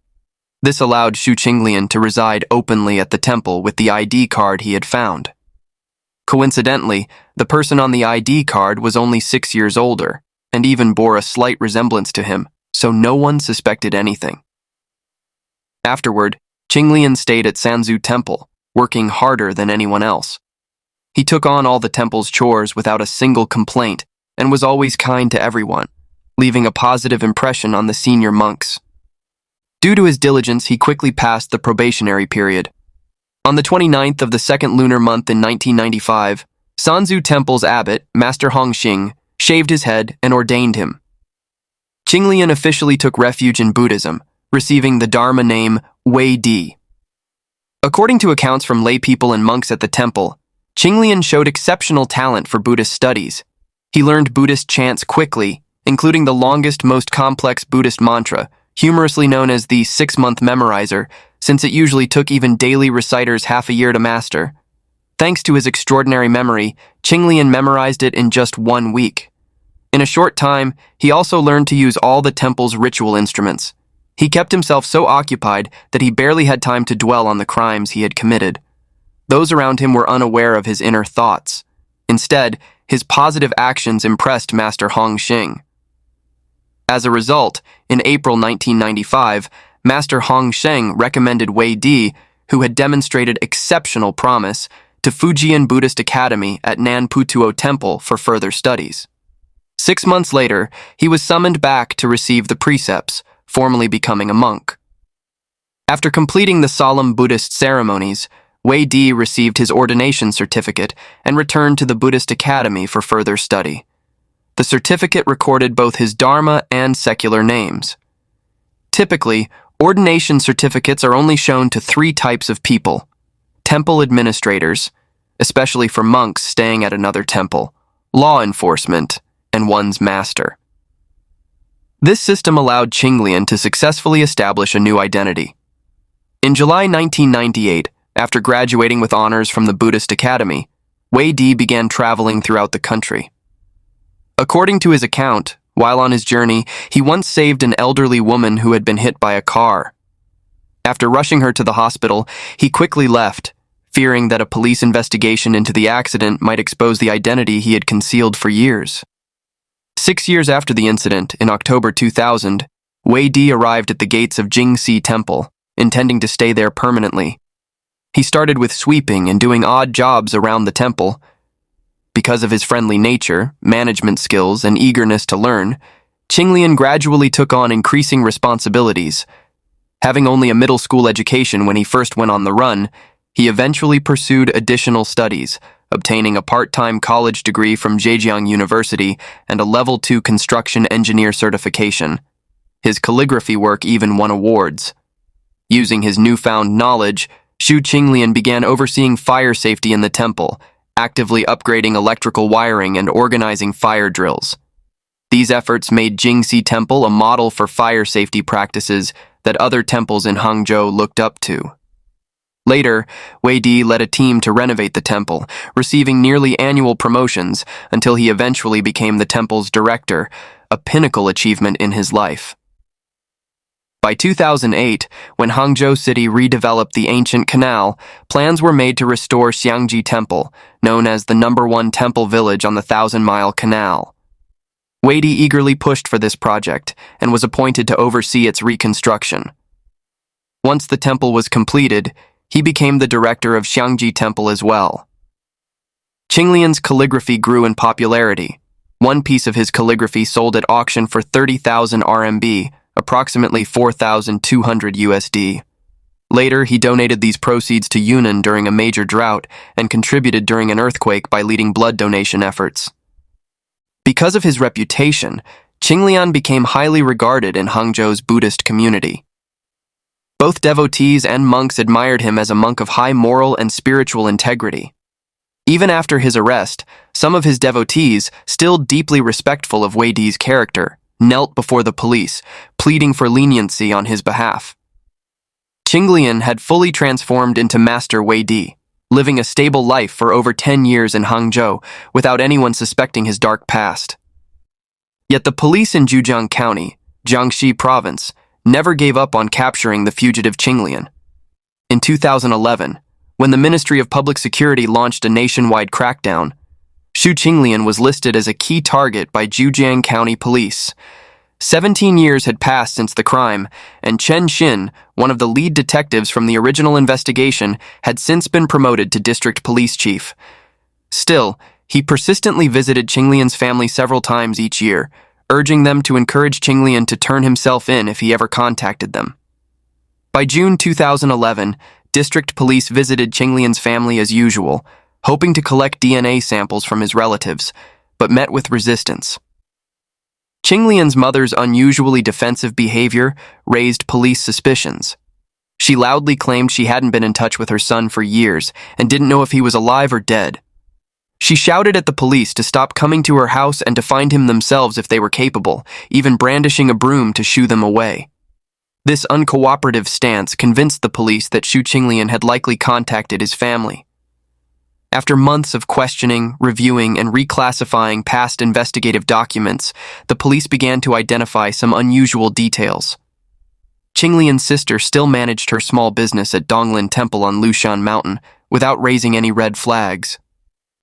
This allowed Xu Qinglian to reside openly at the temple with the ID card he had found. Coincidentally, the person on the ID card was only 6 years older, and even bore a slight resemblance to him, so no one suspected anything. Afterward, Qinglian stayed at Sanzu Temple, working harder than anyone else. He took on all the temple's chores without a single complaint, and was always kind to everyone, leaving a positive impression on the senior monks. Due to his diligence, he quickly passed the probationary period. On the 29th of the second lunar month in 1995, Sanzu Temple's abbot, Master Hongxing, shaved his head and ordained him. Qinglian officially took refuge in Buddhism, receiving the Dharma name Wei Di. According to accounts from laypeople and monks at the temple, Qinglian showed exceptional talent for Buddhist studies. He learned Buddhist chants quickly, including the longest, most complex Buddhist mantra, humorously known as the 6-month memorizer, since it usually took even daily reciters half a year to master. Thanks to his extraordinary memory, Qinglian memorized it in just 1 week. In a short time, he also learned to use all the temple's ritual instruments. He kept himself so occupied that he barely had time to dwell on the crimes he had committed. Those around him were unaware of his inner thoughts. Instead, his positive actions impressed Master Hongxing. As a result, in April 1995, Master Hongxing recommended Wei Di, who had demonstrated exceptional promise, to Fujian Buddhist Academy at Nanputuo Temple for further studies. 6 months later, he was summoned back to receive the precepts, formally becoming a monk. After completing the solemn Buddhist ceremonies, Wei Di received his ordination certificate and returned to the Buddhist Academy for further study. The certificate recorded both his Dharma and secular names. Typically, ordination certificates are only shown to 3 types of people: temple administrators, especially for monks staying at another temple, law enforcement, and one's master. This system allowed Qinglian to successfully establish a new identity. In July 1998, after graduating with honors from the Buddhist Academy, Wei Di began traveling throughout the country. According to his account, while on his journey, he once saved an elderly woman who had been hit by a car. After rushing her to the hospital, he quickly left, fearing that a police investigation into the accident might expose the identity he had concealed for years. 6 years after the incident, in October 2000, Wei Di arrived at the gates of Jianxiang Temple, intending to stay there permanently. He started with sweeping and doing odd jobs around the temple. Because of his friendly nature, management skills, and eagerness to learn, Qinglian gradually took on increasing responsibilities. Having only a middle school education when he first went on the run, he eventually pursued additional studies, obtaining a part-time college degree from Jianxiang University and a Level 2 construction engineer certification. His calligraphy work even won awards. Using his newfound knowledge, Xu Qinglian began overseeing fire safety in the temple, actively upgrading electrical wiring and organizing fire drills. These efforts made Jianxiang Temple a model for fire safety practices that other temples in Hangzhou looked up to. Later, Wei Di led a team to renovate the temple, receiving nearly annual promotions until he eventually became the temple's director, a pinnacle achievement in his life. By 2008, when Hangzhou City redeveloped the ancient canal, plans were made to restore Xiangji Temple, known as the #1 temple village on the 1,000-mile canal. Wei Di eagerly pushed for this project and was appointed to oversee its reconstruction. Once the temple was completed, he became the director of Xiangji Temple as well. Qinglian's calligraphy grew in popularity. One piece of his calligraphy sold at auction for 30,000 RMB, approximately 4,200 USD. Later, he donated these proceeds to Yunnan during a major drought and contributed during an earthquake by leading blood donation efforts. Because of his reputation, Qinglian became highly regarded in Hangzhou's Buddhist community. Both devotees and monks admired him as a monk of high moral and spiritual integrity. Even after his arrest, some of his devotees, still deeply respectful of Wei Di's character, knelt before the police, pleading for leniency on his behalf. Qinglian had fully transformed into Master Wei Di, living a stable life for over 10 years in Hangzhou without anyone suspecting his dark past. Yet the police in Jianxiang County, Jiangxi Province, never gave up on capturing the fugitive Qinglian. In 2011, when the Ministry of Public Security launched a nationwide crackdown, Xu Qinglian was listed as a key target by Jianxiang County Police. 17 years had passed since the crime, and Chen Xin, one of the lead detectives from the original investigation, had since been promoted to district police chief. Still, he persistently visited Qinglian's family several times each year, urging them to encourage Qinglian to turn himself in if he ever contacted them. By June 2011, district police visited Qinglian's family as usual, hoping to collect DNA samples from his relatives, but met with resistance. Qinglian's mother's unusually defensive behavior raised police suspicions. She loudly claimed she hadn't been in touch with her son for years and didn't know if he was alive or dead. She shouted at the police to stop coming to her house and to find him themselves if they were capable, even brandishing a broom to shoo them away. This uncooperative stance convinced the police that Xu Qinglian had likely contacted his family. After months of questioning, reviewing, and reclassifying past investigative documents, the police began to identify some unusual details. Qinglian's sister still managed her small business at Donglin Temple on Lushan Mountain without raising any red flags.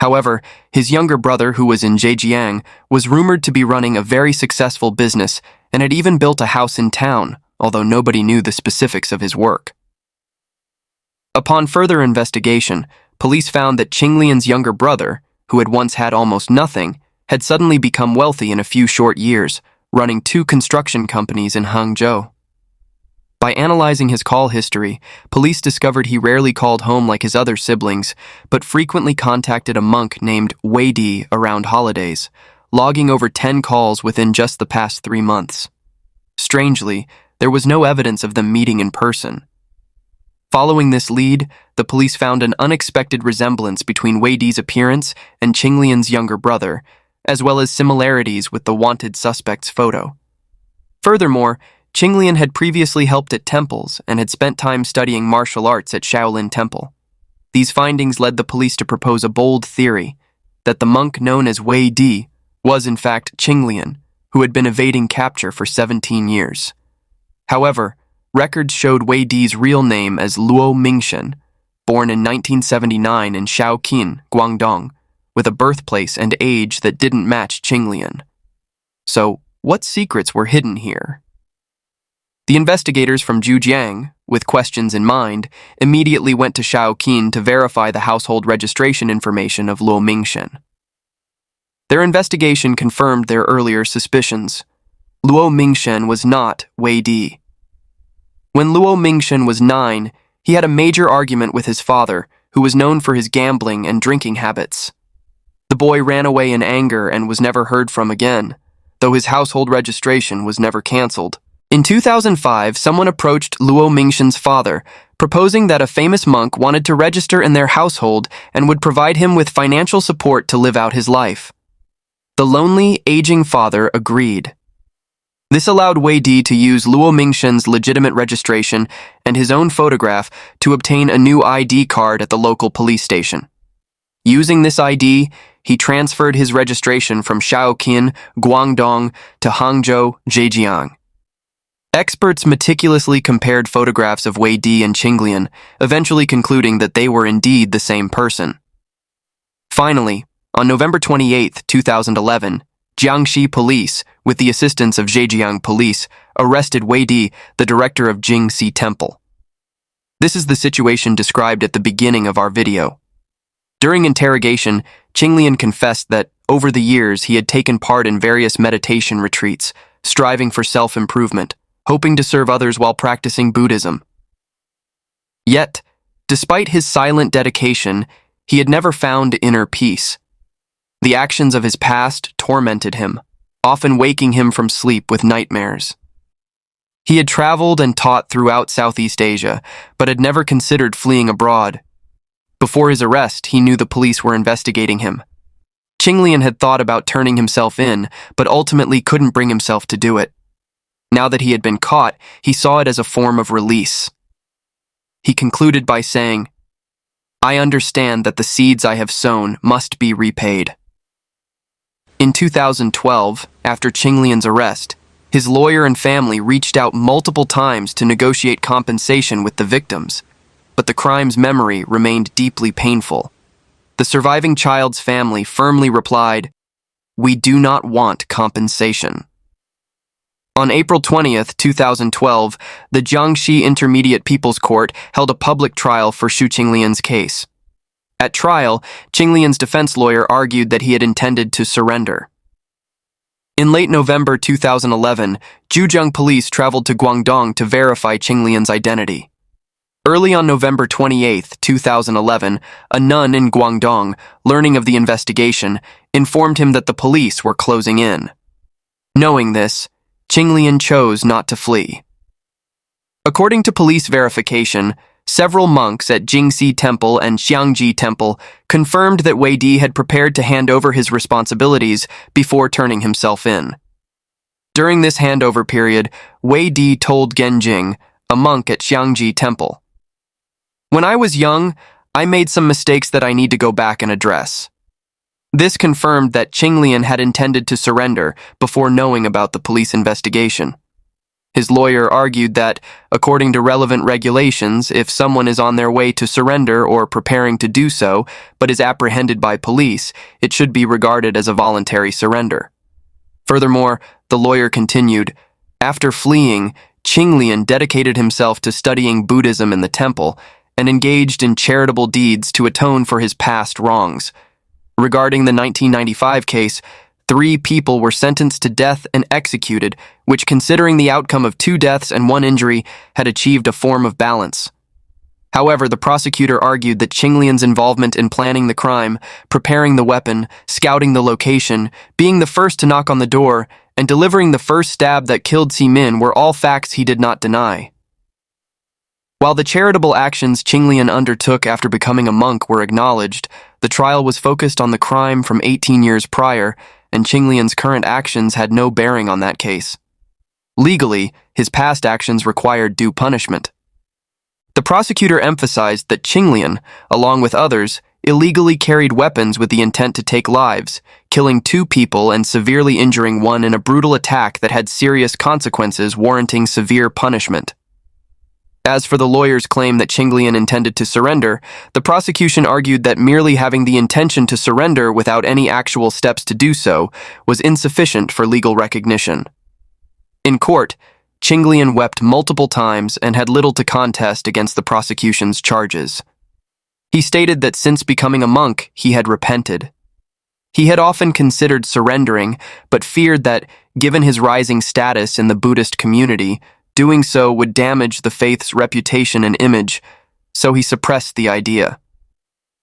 However, his younger brother, who was in Zhejiang, was rumored to be running a very successful business and had even built a house in town, although nobody knew the specifics of his work. Upon further investigation, police found that Qinglian's younger brother, who had once had almost nothing, had suddenly become wealthy in a few short years, running 2 construction companies in Hangzhou. By analyzing his call history, police discovered he rarely called home like his other siblings, but frequently contacted a monk named Wei Di around holidays, logging over 10 calls within just the past 3 months. Strangely, there was no evidence of them meeting in person. Following this lead, the police found an unexpected resemblance between Wei Di's appearance and Qinglian's younger brother, as well as similarities with the wanted suspect's photo. Furthermore, Qinglian had previously helped at temples and had spent time studying martial arts at Shaolin Temple. These findings led the police to propose a bold theory that the monk known as Wei Di was in fact Qinglian, who had been evading capture for 17 years. However, records showed Wei Di's real name as Luo Mingshen, born in 1979 in Shaoqin, Guangdong, with a birthplace and age that didn't match Qinglian. So, what secrets were hidden here? The investigators from Zhejiang, with questions in mind, immediately went to Shaoqin to verify the household registration information of Luo Mingshen. Their investigation confirmed their earlier suspicions. Luo Mingshen was not Wei Di. When Luo Mingshen was 9, he had a major argument with his father, who was known for his gambling and drinking habits. The boy ran away in anger and was never heard from again, though his household registration was never cancelled. In 2005, someone approached Luo Mingshen's father, proposing that a famous monk wanted to register in their household and would provide him with financial support to live out his life. The lonely, aging father agreed. This allowed Wei Di to use Luo Mingshen's legitimate registration and his own photograph to obtain a new ID card at the local police station. Using this ID, he transferred his registration from Shaoqin, Guangdong, to Hangzhou, Zhejiang. Experts meticulously compared photographs of Wei Di and Qinglian, eventually concluding that they were indeed the same person. Finally, on November 28, 2011, Jiangxi Police, with the assistance of Zhejiang Police, arrested Wei Di, the director of Jingxi Temple. This is the situation described at the beginning of our video. During interrogation, Qinglian confessed that, over the years, he had taken part in various meditation retreats, striving for self-improvement, hoping to serve others while practicing Buddhism. Yet, despite his silent dedication, he had never found inner peace. The actions of his past tormented him, often waking him from sleep with nightmares. He had traveled and taught throughout Southeast Asia, but had never considered fleeing abroad. Before his arrest, he knew the police were investigating him. Qinglian had thought about turning himself in, but ultimately couldn't bring himself to do it. Now that he had been caught, he saw it as a form of release. He concluded by saying, "I understand that the seeds I have sown must be repaid." In 2012, after Qinglian's arrest, his lawyer and family reached out multiple times to negotiate compensation with the victims, but the crime's memory remained deeply painful. The surviving child's family firmly replied, "We do not want compensation." On April 20th, 2012, the Jiangxi Intermediate People's Court held a public trial for Xu Qinglian's case. At trial, Qinglian's defense lawyer argued that he had intended to surrender. In late November 2011, Zhejiang police traveled to Guangdong to verify Qinglian's identity. Early on November 28, 2011, a nun in Guangdong, learning of the investigation, informed him that the police were closing in. Knowing this, Qinglian chose not to flee. According to police verification, several monks at Jingxi Temple and Xiangji Temple confirmed that Wei Di had prepared to hand over his responsibilities before turning himself in. During this handover period, Wei Di told Genjing, a monk at Xiangji Temple, "When I was young, I made some mistakes that I need to go back and address." This confirmed that Qinglian had intended to surrender before knowing about the police investigation. His lawyer argued that, according to relevant regulations, if someone is on their way to surrender or preparing to do so, but is apprehended by police, it should be regarded as a voluntary surrender. Furthermore, the lawyer continued, after fleeing, Qinglian dedicated himself to studying Buddhism in the temple and engaged in charitable deeds to atone for his past wrongs. Regarding the 1995 case, 3 people were sentenced to death and executed, which, considering the outcome of 2 deaths and 1 injury, had achieved a form of balance. However, the prosecutor argued that Qinglian's involvement in planning the crime, preparing the weapon, scouting the location, being the first to knock on the door, and delivering the first stab that killed Ximin were all facts he did not deny. While the charitable actions Qinglian undertook after becoming a monk were acknowledged, the trial was focused on the crime from 18 years prior, and Qinglian's current actions had no bearing on that case. Legally, his past actions required due punishment. The prosecutor emphasized that Qinglian, along with others, illegally carried weapons with the intent to take lives, killing 2 people and severely injuring 1 in a brutal attack that had serious consequences warranting severe punishment. As for the lawyer's claim that Qinglian intended to surrender, the prosecution argued that merely having the intention to surrender without any actual steps to do so was insufficient for legal recognition. In court, Qinglian wept multiple times and had little to contest against the prosecution's charges. He stated that since becoming a monk, he had repented. He had often considered surrendering, but feared that, given his rising status in the Buddhist community, doing so would damage the faith's reputation and image, so he suppressed the idea.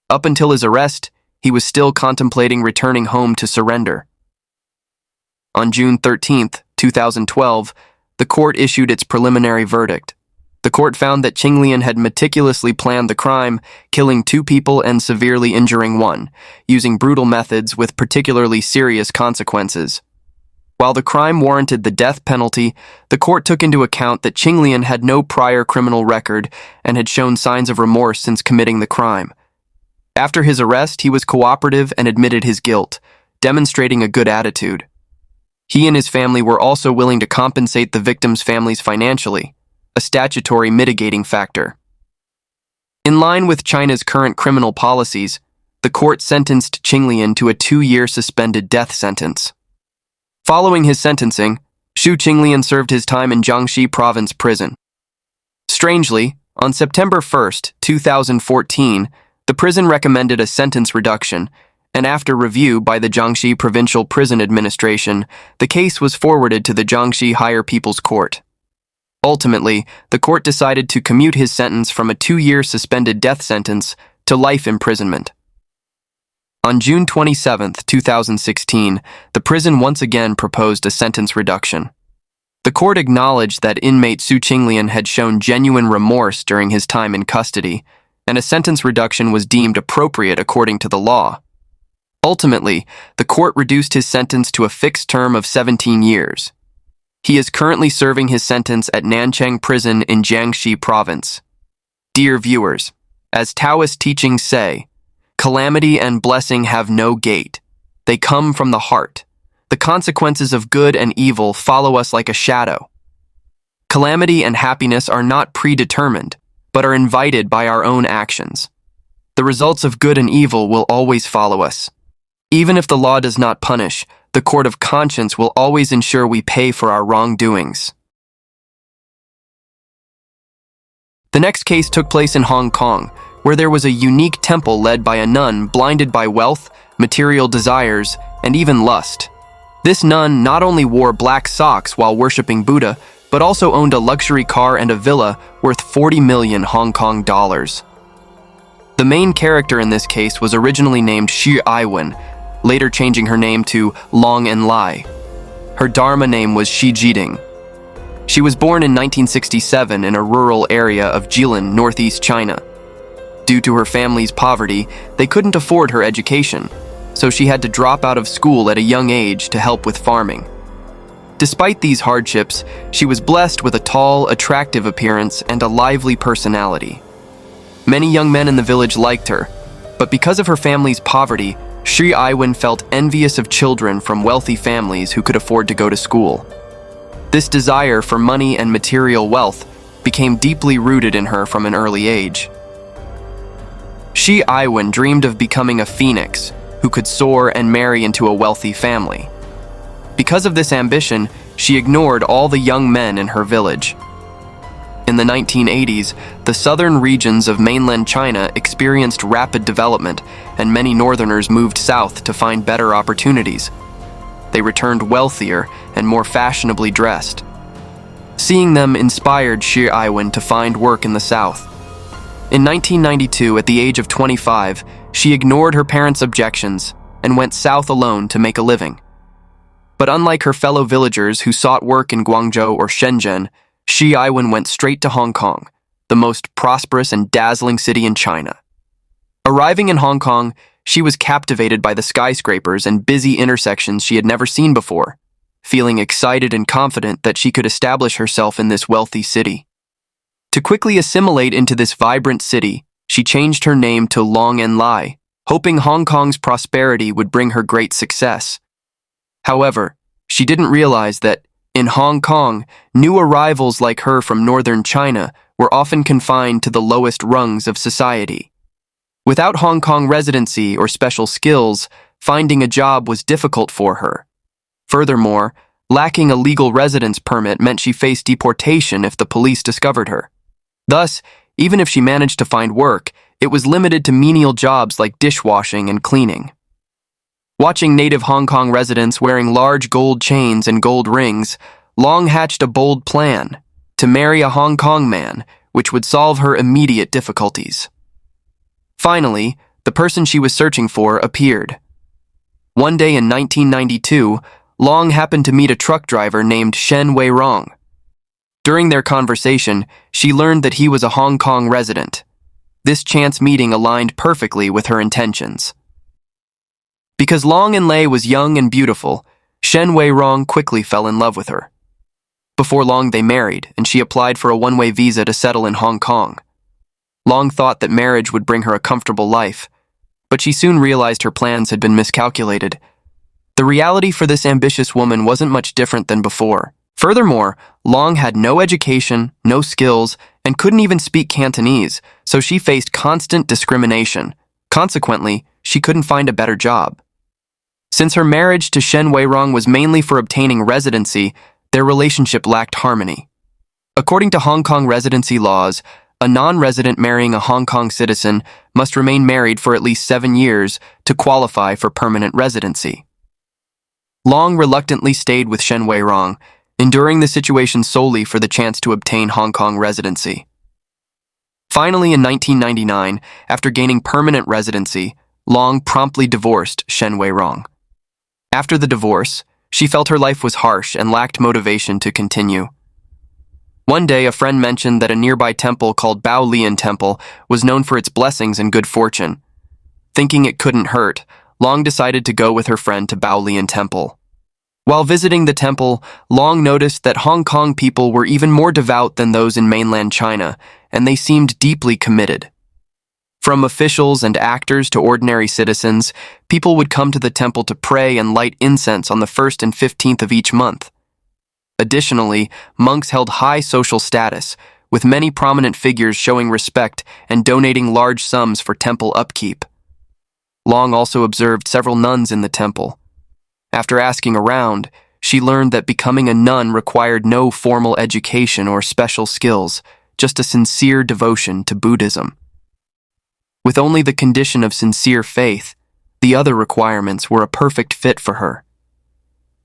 Up until his arrest, he was still contemplating returning home to surrender. On June 13, 2012, the court issued its preliminary verdict. The court found that Qinglian had meticulously planned the crime, killing 2 people and severely injuring 1, using brutal methods with particularly serious consequences. While the crime warranted the death penalty, the court took into account that Qinglian had no prior criminal record and had shown signs of remorse since committing the crime. After his arrest, he was cooperative and admitted his guilt, demonstrating a good attitude. He and his family were also willing to compensate the victims' families financially, a statutory mitigating factor. In line with China's current criminal policies, the court sentenced Qinglian to a 2-year suspended death sentence. Following his sentencing, Xu Qinglian served his time in Jiangxi Province prison. Strangely, On September 1st, 2014, the prison recommended a sentence reduction, and after review by the Jiangxi Provincial Prison Administration, the case was forwarded to the Jiangxi Higher People's Court. Ultimately, the court decided to commute his sentence from a 2-year suspended death sentence to life imprisonment. On June 27, 2016, the prison once again proposed a sentence reduction. The court acknowledged that inmate Su Qinglian had shown genuine remorse during his time in custody, and a sentence reduction was deemed appropriate according to the law. Ultimately, the court reduced his sentence to a fixed term of 17 years. He is currently serving his sentence at Nanchang Prison in Jiangxi Province. Dear viewers, as Taoist teachings say, calamity and blessing have no gate. They come from the heart. The consequences of good and evil follow us like a shadow. Calamity and happiness are not predetermined, but are invited by our own actions. The results of good and evil will always follow us. Even if the law does not punish, the court of conscience will always ensure we pay for our wrongdoings. The next case took place in Hong Kong, where there was a unique temple led by a nun blinded by wealth, material desires, and even lust. This nun not only wore black socks while worshipping Buddha, but also owned a luxury car and a villa worth 40 million Hong Kong dollars. The main character in this case was originally named Xu Aiwen, later changing her name to Long and Lai. Her Dharma name was Shi Jiding. She was born in 1967 in a rural area of Jilin, northeast China. Due to her family's poverty, they couldn't afford her education, so she had to drop out of school at a young age to help with farming. Despite these hardships, she was blessed with a tall, attractive appearance and a lively personality. Many young men in the village liked her, but because of her family's poverty, Shi Aiwen felt envious of children from wealthy families who could afford to go to school. This desire for money and material wealth became deeply rooted in her from an early age. Shi Aiwen dreamed of becoming a phoenix who could soar and marry into a wealthy family. Because of this ambition, she ignored all the young men in her village. In the 1980s, the southern regions of mainland China experienced rapid development, and many northerners moved south to find better opportunities. They returned wealthier and more fashionably dressed. Seeing them inspired Shi Aiwen to find work in the south. In 1992, at the age of 25, she ignored her parents' objections and went south alone to make a living. But unlike her fellow villagers who sought work in Guangzhou or Shenzhen, Shi Aiwen went straight to Hong Kong, the most prosperous and dazzling city in China. Arriving in Hong Kong, she was captivated by the skyscrapers and busy intersections she had never seen before, feeling excited and confident that she could establish herself in this wealthy city. To quickly assimilate into this vibrant city, she changed her name to Long and Lai, hoping Hong Kong's prosperity would bring her great success. However, she didn't realize that, in Hong Kong, new arrivals like her from northern China were often confined to the lowest rungs of society. Without Hong Kong residency or special skills, finding a job was difficult for her. Furthermore, lacking a legal residence permit meant she faced deportation if the police discovered her. Thus, even if she managed to find work, it was limited to menial jobs like dishwashing and cleaning. Watching native Hong Kong residents wearing large gold chains and gold rings, Long hatched a bold plan to marry a Hong Kong man, which would solve her immediate difficulties. Finally, the person she was searching for appeared. One day in 1992, Long happened to meet a truck driver named Shen Weirong. During their conversation, she learned that he was a Hong Kong resident. This chance meeting aligned perfectly with her intentions. Because Long and Lei was young and beautiful, Shen Weirong quickly fell in love with her. Before long, they married, and she applied for a one-way visa to settle in Hong Kong. Long thought that marriage would bring her a comfortable life, but she soon realized her plans had been miscalculated. The reality for this ambitious woman wasn't much different than before. Furthermore, Long had no education, no skills, and couldn't even speak Cantonese, so she faced constant discrimination. Consequently, she couldn't find a better job. Since her marriage to Shen Weirong was mainly for obtaining residency, their relationship lacked harmony. According to Hong Kong residency laws, A non-resident marrying a Hong Kong citizen must remain married for at least 7 years to qualify for permanent residency. Long reluctantly stayed with Shen Weirong, enduring the situation solely for the chance to obtain Hong Kong residency. Finally, in 1999, after gaining permanent residency, Long promptly divorced Shen Weirong. After the divorce, she felt her life was harsh and lacked motivation to continue. One day, a friend mentioned that a nearby temple called Bao Lian Temple was known for its blessings and good fortune. Thinking it couldn't hurt, Long decided to go with her friend to Bao Lian Temple. While visiting the temple, Long noticed that Hong Kong people were even more devout than those in mainland China, and they seemed deeply committed. From officials and actors to ordinary citizens, people would come to the temple to pray and light incense on the 1st and 15th of each month. Additionally, monks held high social status, with many prominent figures showing respect and donating large sums for temple upkeep. Long also observed several nuns in the temple. After asking around, she learned that becoming a nun required no formal education or special skills, just a sincere devotion to Buddhism. With only the condition of sincere faith, the other requirements were a perfect fit for her.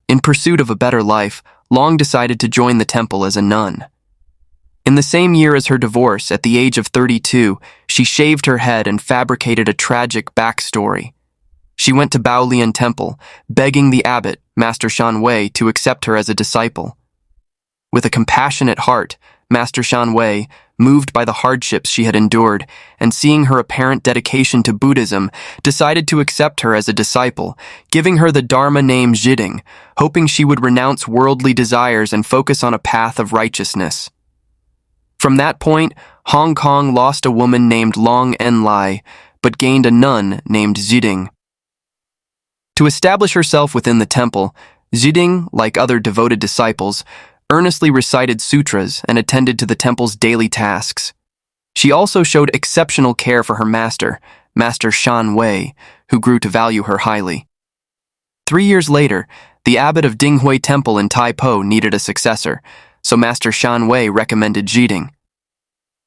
In pursuit of a better life, Long decided to join the temple as a nun. In the same year as her divorce, at the age of 32, she shaved her head and fabricated a tragic backstory. She went to Bao Lian Temple, begging the abbot, Master Shan Wei, to accept her as a disciple. With a compassionate heart, Master Shan Wei, moved by the hardships she had endured, and seeing her apparent dedication to Buddhism, decided to accept her as a disciple, giving her the Dharma name Jiding, hoping she would renounce worldly desires and focus on a path of righteousness. From that point, Hong Kong lost a woman named Long Enlai, but gained a nun named Jiding. To establish herself within the temple, Jiding, like other devoted disciples, earnestly recited sutras and attended to the temple's daily tasks. She also showed exceptional care for her master, Master Shan Wei, who grew to value her highly. 3 years later, the abbot of Dinghui Temple in Tai Po needed a successor, so Master Shan Wei recommended Jiding.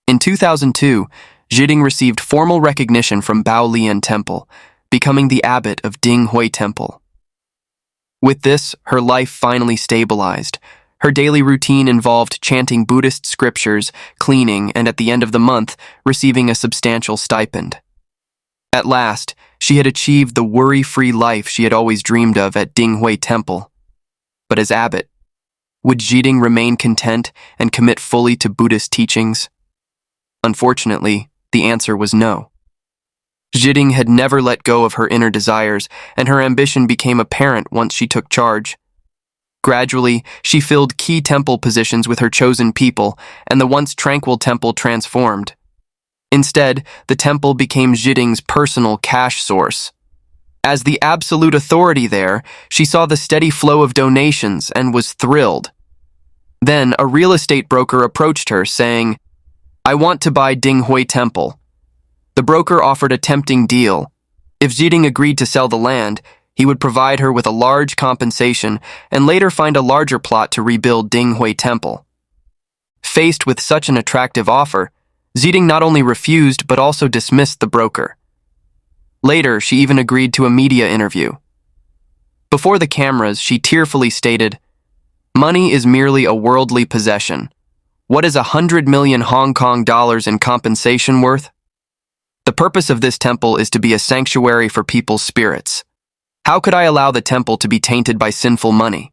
In 2002, Jiding received formal recognition from Bao Lian Temple, becoming the abbot of Dinghui Temple. With this, her life finally stabilized. Her daily routine involved chanting Buddhist scriptures, cleaning, and at the end of the month, receiving a substantial stipend. At last, she had achieved the worry-free life she had always dreamed of at Dinghui Temple. But as abbot, would Jiding remain content and commit fully to Buddhist teachings? Unfortunately, the answer was no. Jiding had never let go of her inner desires, and her ambition became apparent once she took charge. Gradually, she filled key temple positions with her chosen people, and the once tranquil temple transformed. Instead, the temple became Jiding's personal cash source. As the absolute authority there, she saw the steady flow of donations and was thrilled. Then, a real estate broker approached her, saying, "I want to buy Dinghui Temple." The broker offered a tempting deal. If Jiding agreed to sell the land, he would provide her with a large compensation and later find a larger plot to rebuild Dinghui Temple. Faced with such an attractive offer, Jiding not only refused but also dismissed the broker. Later, she even agreed to a media interview. Before the cameras, she tearfully stated, "Money is merely a worldly possession. What is 100 million Hong Kong dollars in compensation worth? The purpose of this temple is to be a sanctuary for people's spirits. How could I allow the temple to be tainted by sinful money?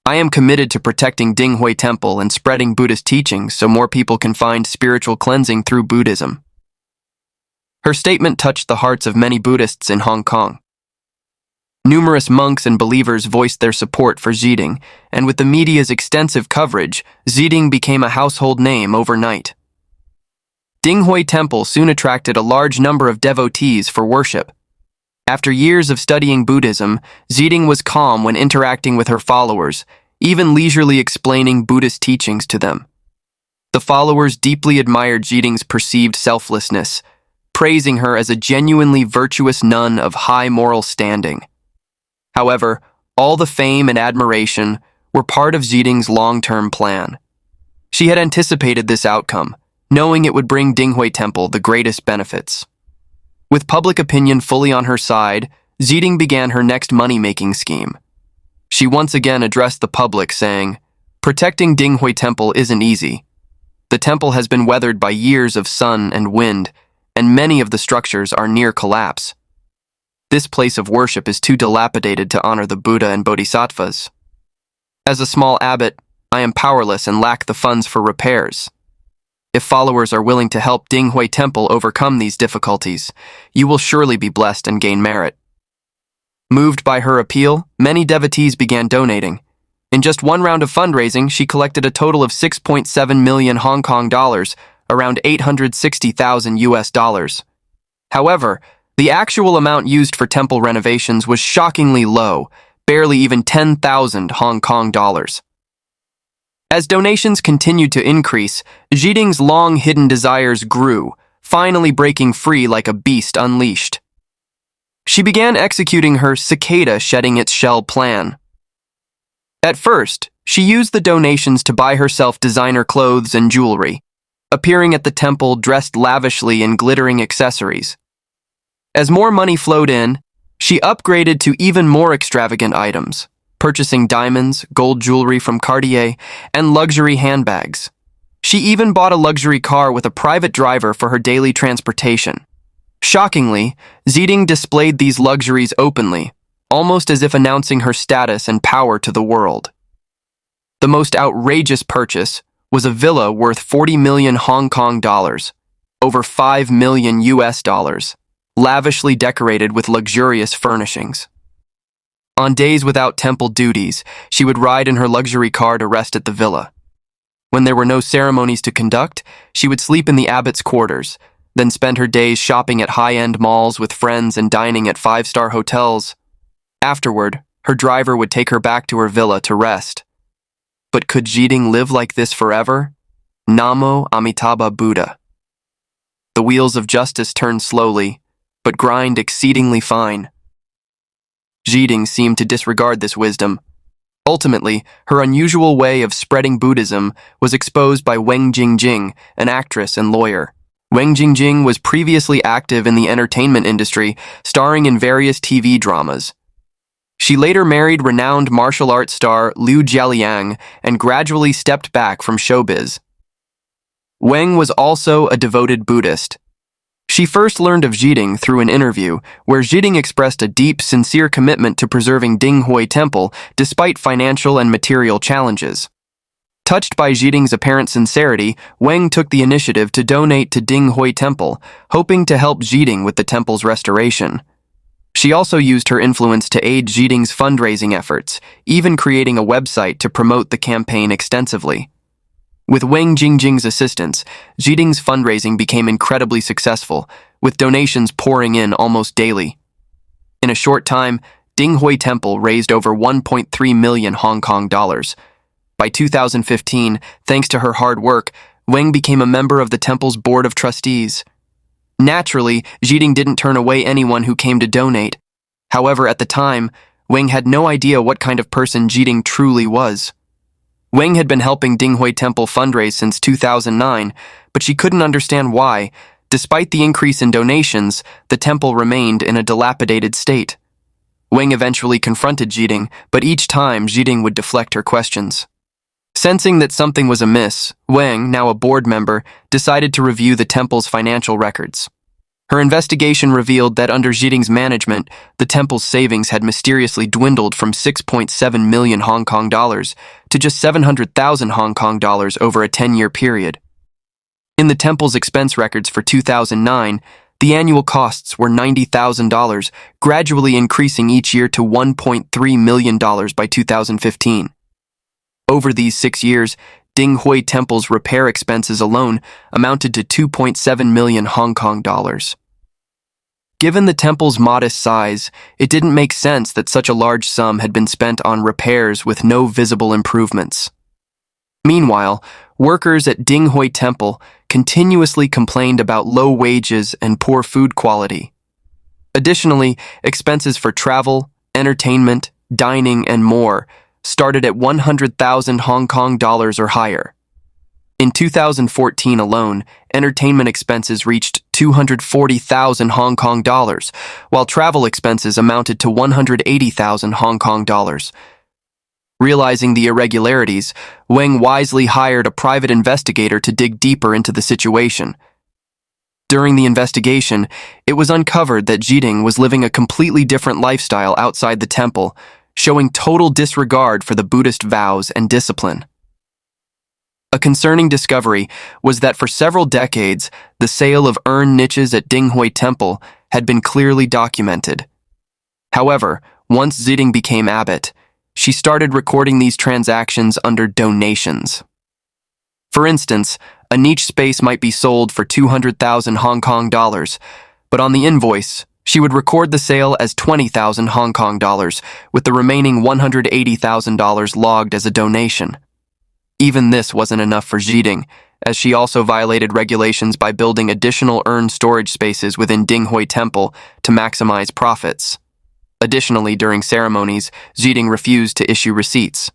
I am committed to protecting Dinghui Temple and spreading Buddhist teachings so more people can find spiritual cleansing through Buddhism." Her statement touched the hearts of many Buddhists in Hong Kong. Numerous monks and believers voiced their support for Jiding, and with the media's extensive coverage, Jiding became a household name overnight. Dinghui Temple soon attracted a large number of devotees for worship. After years of studying Buddhism, Jiding was calm when interacting with her followers, even leisurely explaining Buddhist teachings to them. The followers deeply admired Jiding's perceived selflessness, praising her as a genuinely virtuous nun of high moral standing. However, all the fame and admiration were part of Jiding's long-term plan. She had anticipated this outcome, knowing it would bring Dinghui Temple the greatest benefits. With public opinion fully on her side, Zhiding began her next money-making scheme. She once again addressed the public, saying, "Protecting Dinghui Temple isn't easy. The temple has been weathered by years of sun and wind, and many of the structures are near collapse. This place of worship is too dilapidated to honor the Buddha and Bodhisattvas. As a small abbot, I am powerless and lack the funds for repairs. If followers are willing to help Dinghui Temple overcome these difficulties, you will surely be blessed and gain merit." Moved by her appeal, many devotees began donating. In just one round of fundraising, she collected a total of 6.7 million Hong Kong dollars, around 860,000 US dollars. However, the actual amount used for temple renovations was shockingly low, barely even 10,000 Hong Kong dollars. As donations continued to increase, Zhiding's long-hidden desires grew, finally breaking free like a beast unleashed. She began executing her cicada shedding its shell plan. At first, she used the donations to buy herself designer clothes and jewelry, appearing at the temple dressed lavishly in glittering accessories. As more money flowed in, she upgraded to even more extravagant items, purchasing diamonds, gold jewelry from Cartier, and luxury handbags. She even bought a luxury car with a private driver for her daily transportation. Shockingly, Zhiding displayed these luxuries openly, almost as if announcing her status and power to the world. The most outrageous purchase was a villa worth 40 million Hong Kong dollars, over 5 million US dollars, lavishly decorated with luxurious furnishings. On days without temple duties, she would ride in her luxury car to rest at the villa. When there were no ceremonies to conduct, she would sleep in the abbot's quarters, then spend her days shopping at high-end malls with friends and dining at five-star hotels. Afterward, her driver would take her back to her villa to rest. But could Zhiding live like this forever? Namo Amitabha Buddha. The wheels of justice turn slowly, but grind exceedingly fine. Zhiding seemed to disregard this wisdom. Ultimately, her unusual way of spreading Buddhism was exposed by Wang Jingjing, an actress and lawyer. Wang Jingjing was previously active in the entertainment industry, starring in various TV dramas. She later married renowned martial arts star Liu Jianxiang and gradually stepped back from showbiz. Wang was also a devoted Buddhist. She first learned of Zhiding through an interview where Zhiding expressed a deep, sincere commitment to preserving Dinghui Temple despite financial and material challenges. Touched by Zhiding's apparent sincerity, Wang took the initiative to donate to Dinghui Temple, hoping to help Zhiding with the temple's restoration. She also used her influence to aid Zhiding's fundraising efforts, even creating a website to promote the campaign extensively. With Wang Jingjing's assistance, Zhiding's fundraising became incredibly successful, with donations pouring in almost daily. In a short time, Dinghui Temple raised over 1.3 million Hong Kong dollars. By 2015, thanks to her hard work, Wang became a member of the temple's board of trustees. Naturally, Zhiding didn't turn away anyone who came to donate. However, at the time, Wang had no idea what kind of person Zhiding truly was. Wang had been helping Dinghui Temple fundraise since 2009, but she couldn't understand why, despite the increase in donations, the temple remained in a dilapidated state. Wang eventually confronted Zhiding, but each time Zhiding would deflect her questions. Sensing that something was amiss, Wang, now a board member, decided to review the temple's financial records. Her investigation revealed that under Zhiding's management, the temple's savings had mysteriously dwindled from 6.7 million Hong Kong dollars to just 700,000 Hong Kong dollars over a 10-year period. In the temple's expense records for 2009, the annual costs were $90,000, gradually increasing each year to $1.3 million by 2015. Over these 6 years, Dinghui Temple's repair expenses alone amounted to 2.7 million Hong Kong dollars. Given the temple's modest size, it didn't make sense that such a large sum had been spent on repairs with no visible improvements. Meanwhile, workers at Dinghui Temple continuously complained about low wages and poor food quality. Additionally, expenses for travel, entertainment, dining, and more started at 100,000 Hong Kong dollars or higher. In 2014 alone, entertainment expenses reached 240,000 Hong Kong dollars, while travel expenses amounted to 180,000 Hong Kong dollars. Realizing the irregularities, Wang wisely hired a private investigator to dig deeper into the situation. During the investigation, it was uncovered that Jiding was living a completely different lifestyle outside the temple, showing total disregard for the Buddhist vows and discipline. A concerning discovery was that for several decades, the sale of urn niches at Dinghui Temple had been clearly documented. However, once Jiding became abbot, she started recording these transactions under donations. For instance, a niche space might be sold for 200,000 Hong Kong dollars, but on the invoice, she would record the sale as 20,000 Hong Kong dollars, with the remaining $180,000 logged as a donation. Even this wasn't enough for Jiding, as she also violated regulations by building additional urn storage spaces within Dinghui Temple to maximize profits. Additionally, during ceremonies, Jiding refused to issue receipts.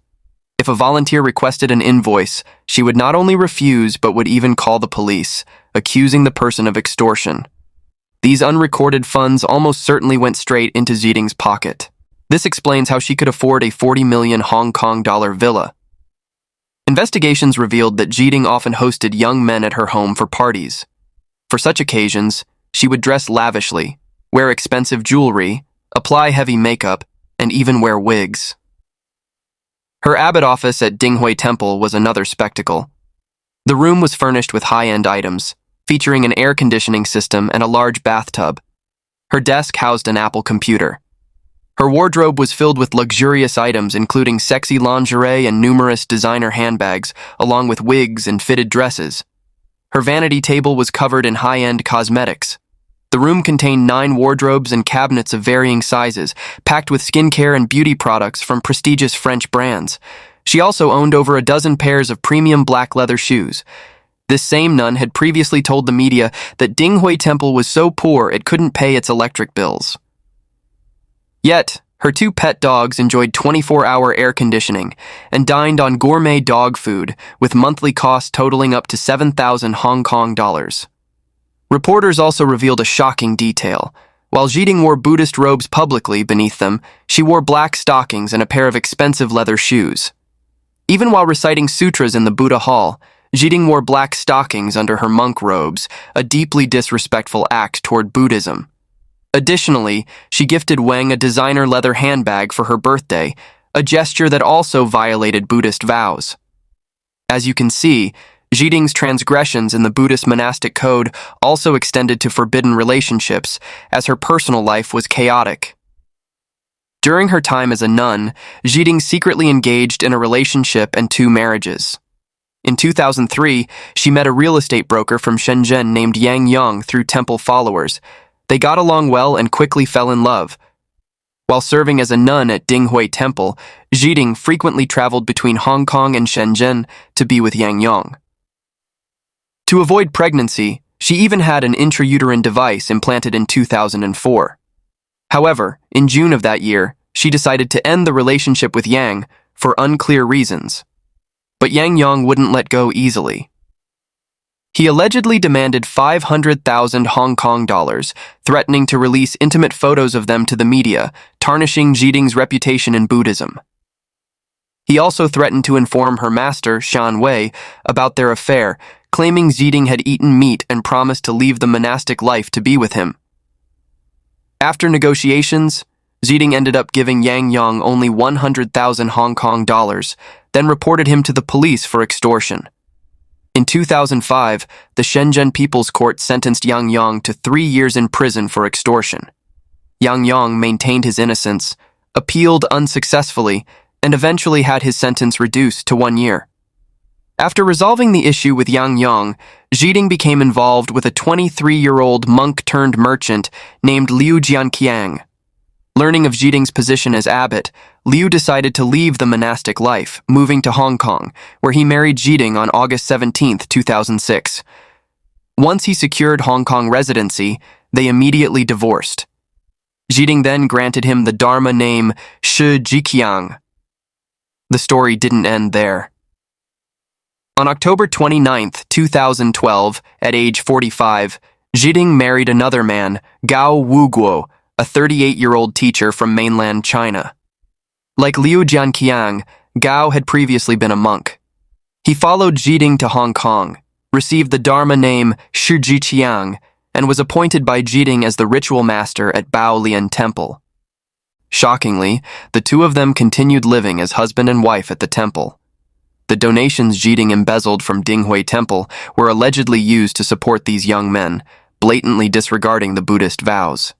If a volunteer requested an invoice, she would not only refuse but would even call the police, accusing the person of extortion. These unrecorded funds almost certainly went straight into Jiding's pocket. This explains how she could afford a 40 million Hong Kong dollar villa. Investigations revealed that Jiding often hosted young men at her home for parties. For such occasions, she would dress lavishly, wear expensive jewelry, apply heavy makeup, and even wear wigs. Her abbot office at Dinghui Temple was another spectacle. The room was furnished with high-end items, featuring an air conditioning system and a large bathtub. Her desk housed an Apple computer. Her wardrobe was filled with luxurious items including sexy lingerie and numerous designer handbags, along with wigs and fitted dresses. Her vanity table was covered in high-end cosmetics. The room contained 9 wardrobes and cabinets of varying sizes, packed with skincare and beauty products from prestigious French brands. She also owned over a dozen pairs of premium black leather shoes. This same nun had previously told the media that Dinghui Temple was so poor it couldn't pay its electric bills. Yet, her 2 pet dogs enjoyed 24-hour air conditioning and dined on gourmet dog food, with monthly costs totaling up to 7,000 Hong Kong dollars. Reporters also revealed a shocking detail. While Jiding wore Buddhist robes publicly beneath them, she wore black stockings and a pair of expensive leather shoes. Even while reciting sutras in the Buddha Hall, Jiding wore black stockings under her monk robes, a deeply disrespectful act toward Buddhism. Additionally, she gifted Wang a designer leather handbag for her birthday, a gesture that also violated Buddhist vows. As you can see, Jiding's transgressions in the Buddhist monastic code also extended to forbidden relationships, as her personal life was chaotic. During her time as a nun, Jiding secretly engaged in a relationship and 2 marriages. In 2003, she met a real estate broker from Shenzhen named Jianxiang through temple followers. They got along well and quickly fell in love. While serving as a nun at Dinghui Temple, Jiding frequently traveled between Hong Kong and Shenzhen to be with Jianxiang. To avoid pregnancy, she even had an intrauterine device implanted in 2004. However, in June of that year, she decided to end the relationship with Yang for unclear reasons. But Jianxiang wouldn't let go easily. He allegedly demanded 500,000 Hong Kong dollars, threatening to release intimate photos of them to the media, tarnishing Jiding's reputation in Buddhism. He also threatened to inform her master, Shan Wei, about their affair, claiming Jiding had eaten meat and promised to leave the monastic life to be with him. After negotiations, Jiding ended up giving Jianxiang only 100,000 Hong Kong dollars, then reported him to the police for extortion. In 2005, the Shenzhen People's Court sentenced Jianxiang to 3 years in prison for extortion. Jianxiang maintained his innocence, appealed unsuccessfully, and eventually had his sentence reduced to 1 year. After resolving the issue with Jianxiang, Jiding became involved with a 23-year-old monk-turned-merchant named Liu Jianxiang. Learning of Jiding's position as abbot, Liu decided to leave the monastic life, moving to Hong Kong, where he married Jiding on August 17, 2006. Once he secured Hong Kong residency, they immediately divorced. Jiding then granted him the Dharma name Shi Jianxiang. The story didn't end there. On October 29, 2012, at age 45, Jiding married another man, Gao Wuguo, a 38-year-old teacher from mainland China. Like Liu Jianxiang, Gao had previously been a monk. He followed Jiding to Hong Kong, received the Dharma name Jianxiang, and was appointed by Jiding as the ritual master at Baolian Temple. Shockingly, the two of them continued living as husband and wife at the temple. The donations Jiding embezzled from Dinghui Temple were allegedly used to support these young men, blatantly disregarding the Buddhist vows.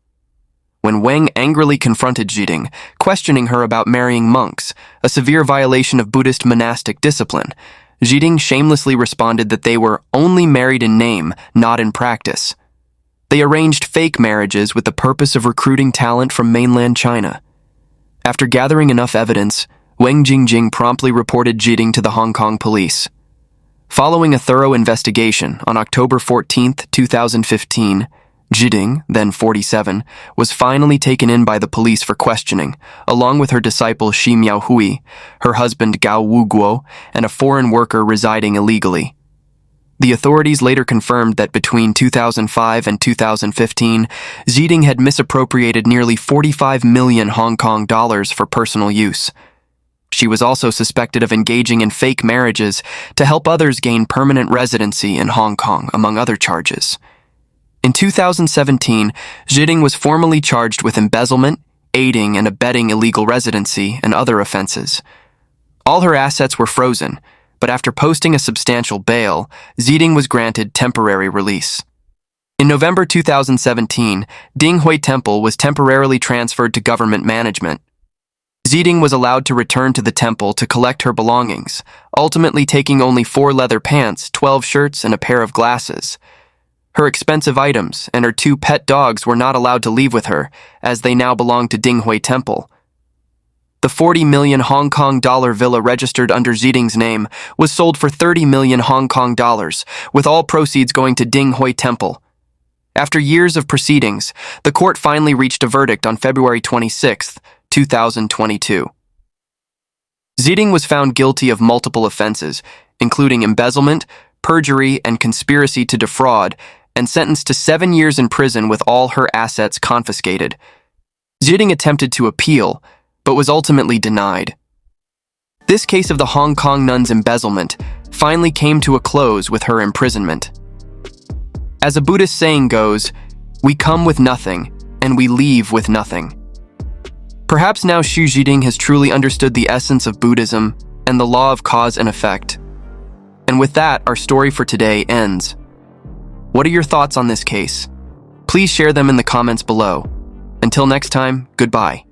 When Wang angrily confronted Jiding, questioning her about marrying monks, a severe violation of Buddhist monastic discipline, Jiding shamelessly responded that they were only married in name, not in practice. They arranged fake marriages with the purpose of recruiting talent from mainland China. After gathering enough evidence, Wang Jingjing promptly reported Jiding to the Hong Kong police. Following a thorough investigation, on October 14, 2015, Jiding, then 47, was finally taken in by the police for questioning, along with her disciple Shi Miaohui, her husband Gao Wuguo, and a foreign worker residing illegally. The authorities later confirmed that between 2005 and 2015, Jiding had misappropriated nearly 45 million Hong Kong dollars for personal use. She was also suspected of engaging in fake marriages to help others gain permanent residency in Hong Kong, among other charges. In 2017, Jiding was formally charged with embezzlement, aiding and abetting illegal residency, and other offenses. All her assets were frozen, but after posting a substantial bail, Jiding was granted temporary release. In November 2017, Dinghui Temple was temporarily transferred to government management. Jiding was allowed to return to the temple to collect her belongings, ultimately taking only 4 leather pants, 12 shirts, and a pair of glasses. Her expensive items and her 2 pet dogs were not allowed to leave with her, as they now belonged to Dinghui Temple. The 40 million Hong Kong dollar villa registered under Jiding's name was sold for 30 million Hong Kong dollars, with all proceeds going to Dinghui Temple. After years of proceedings, the court finally reached a verdict on February 26, 2022. Jiding was found guilty of multiple offenses, including embezzlement, perjury, and conspiracy to defraud, and sentenced to 7 years in prison with all her assets confiscated. Jiding attempted to appeal, but was ultimately denied. This case of the Hong Kong nun's embezzlement finally came to a close with her imprisonment. As a Buddhist saying goes, we come with nothing, and we leave with nothing. Perhaps now Xu Jiding has truly understood the essence of Buddhism and the law of cause and effect. And with that, our story for today ends. What are your thoughts on this case? Please share them in the comments below. Until next time, goodbye.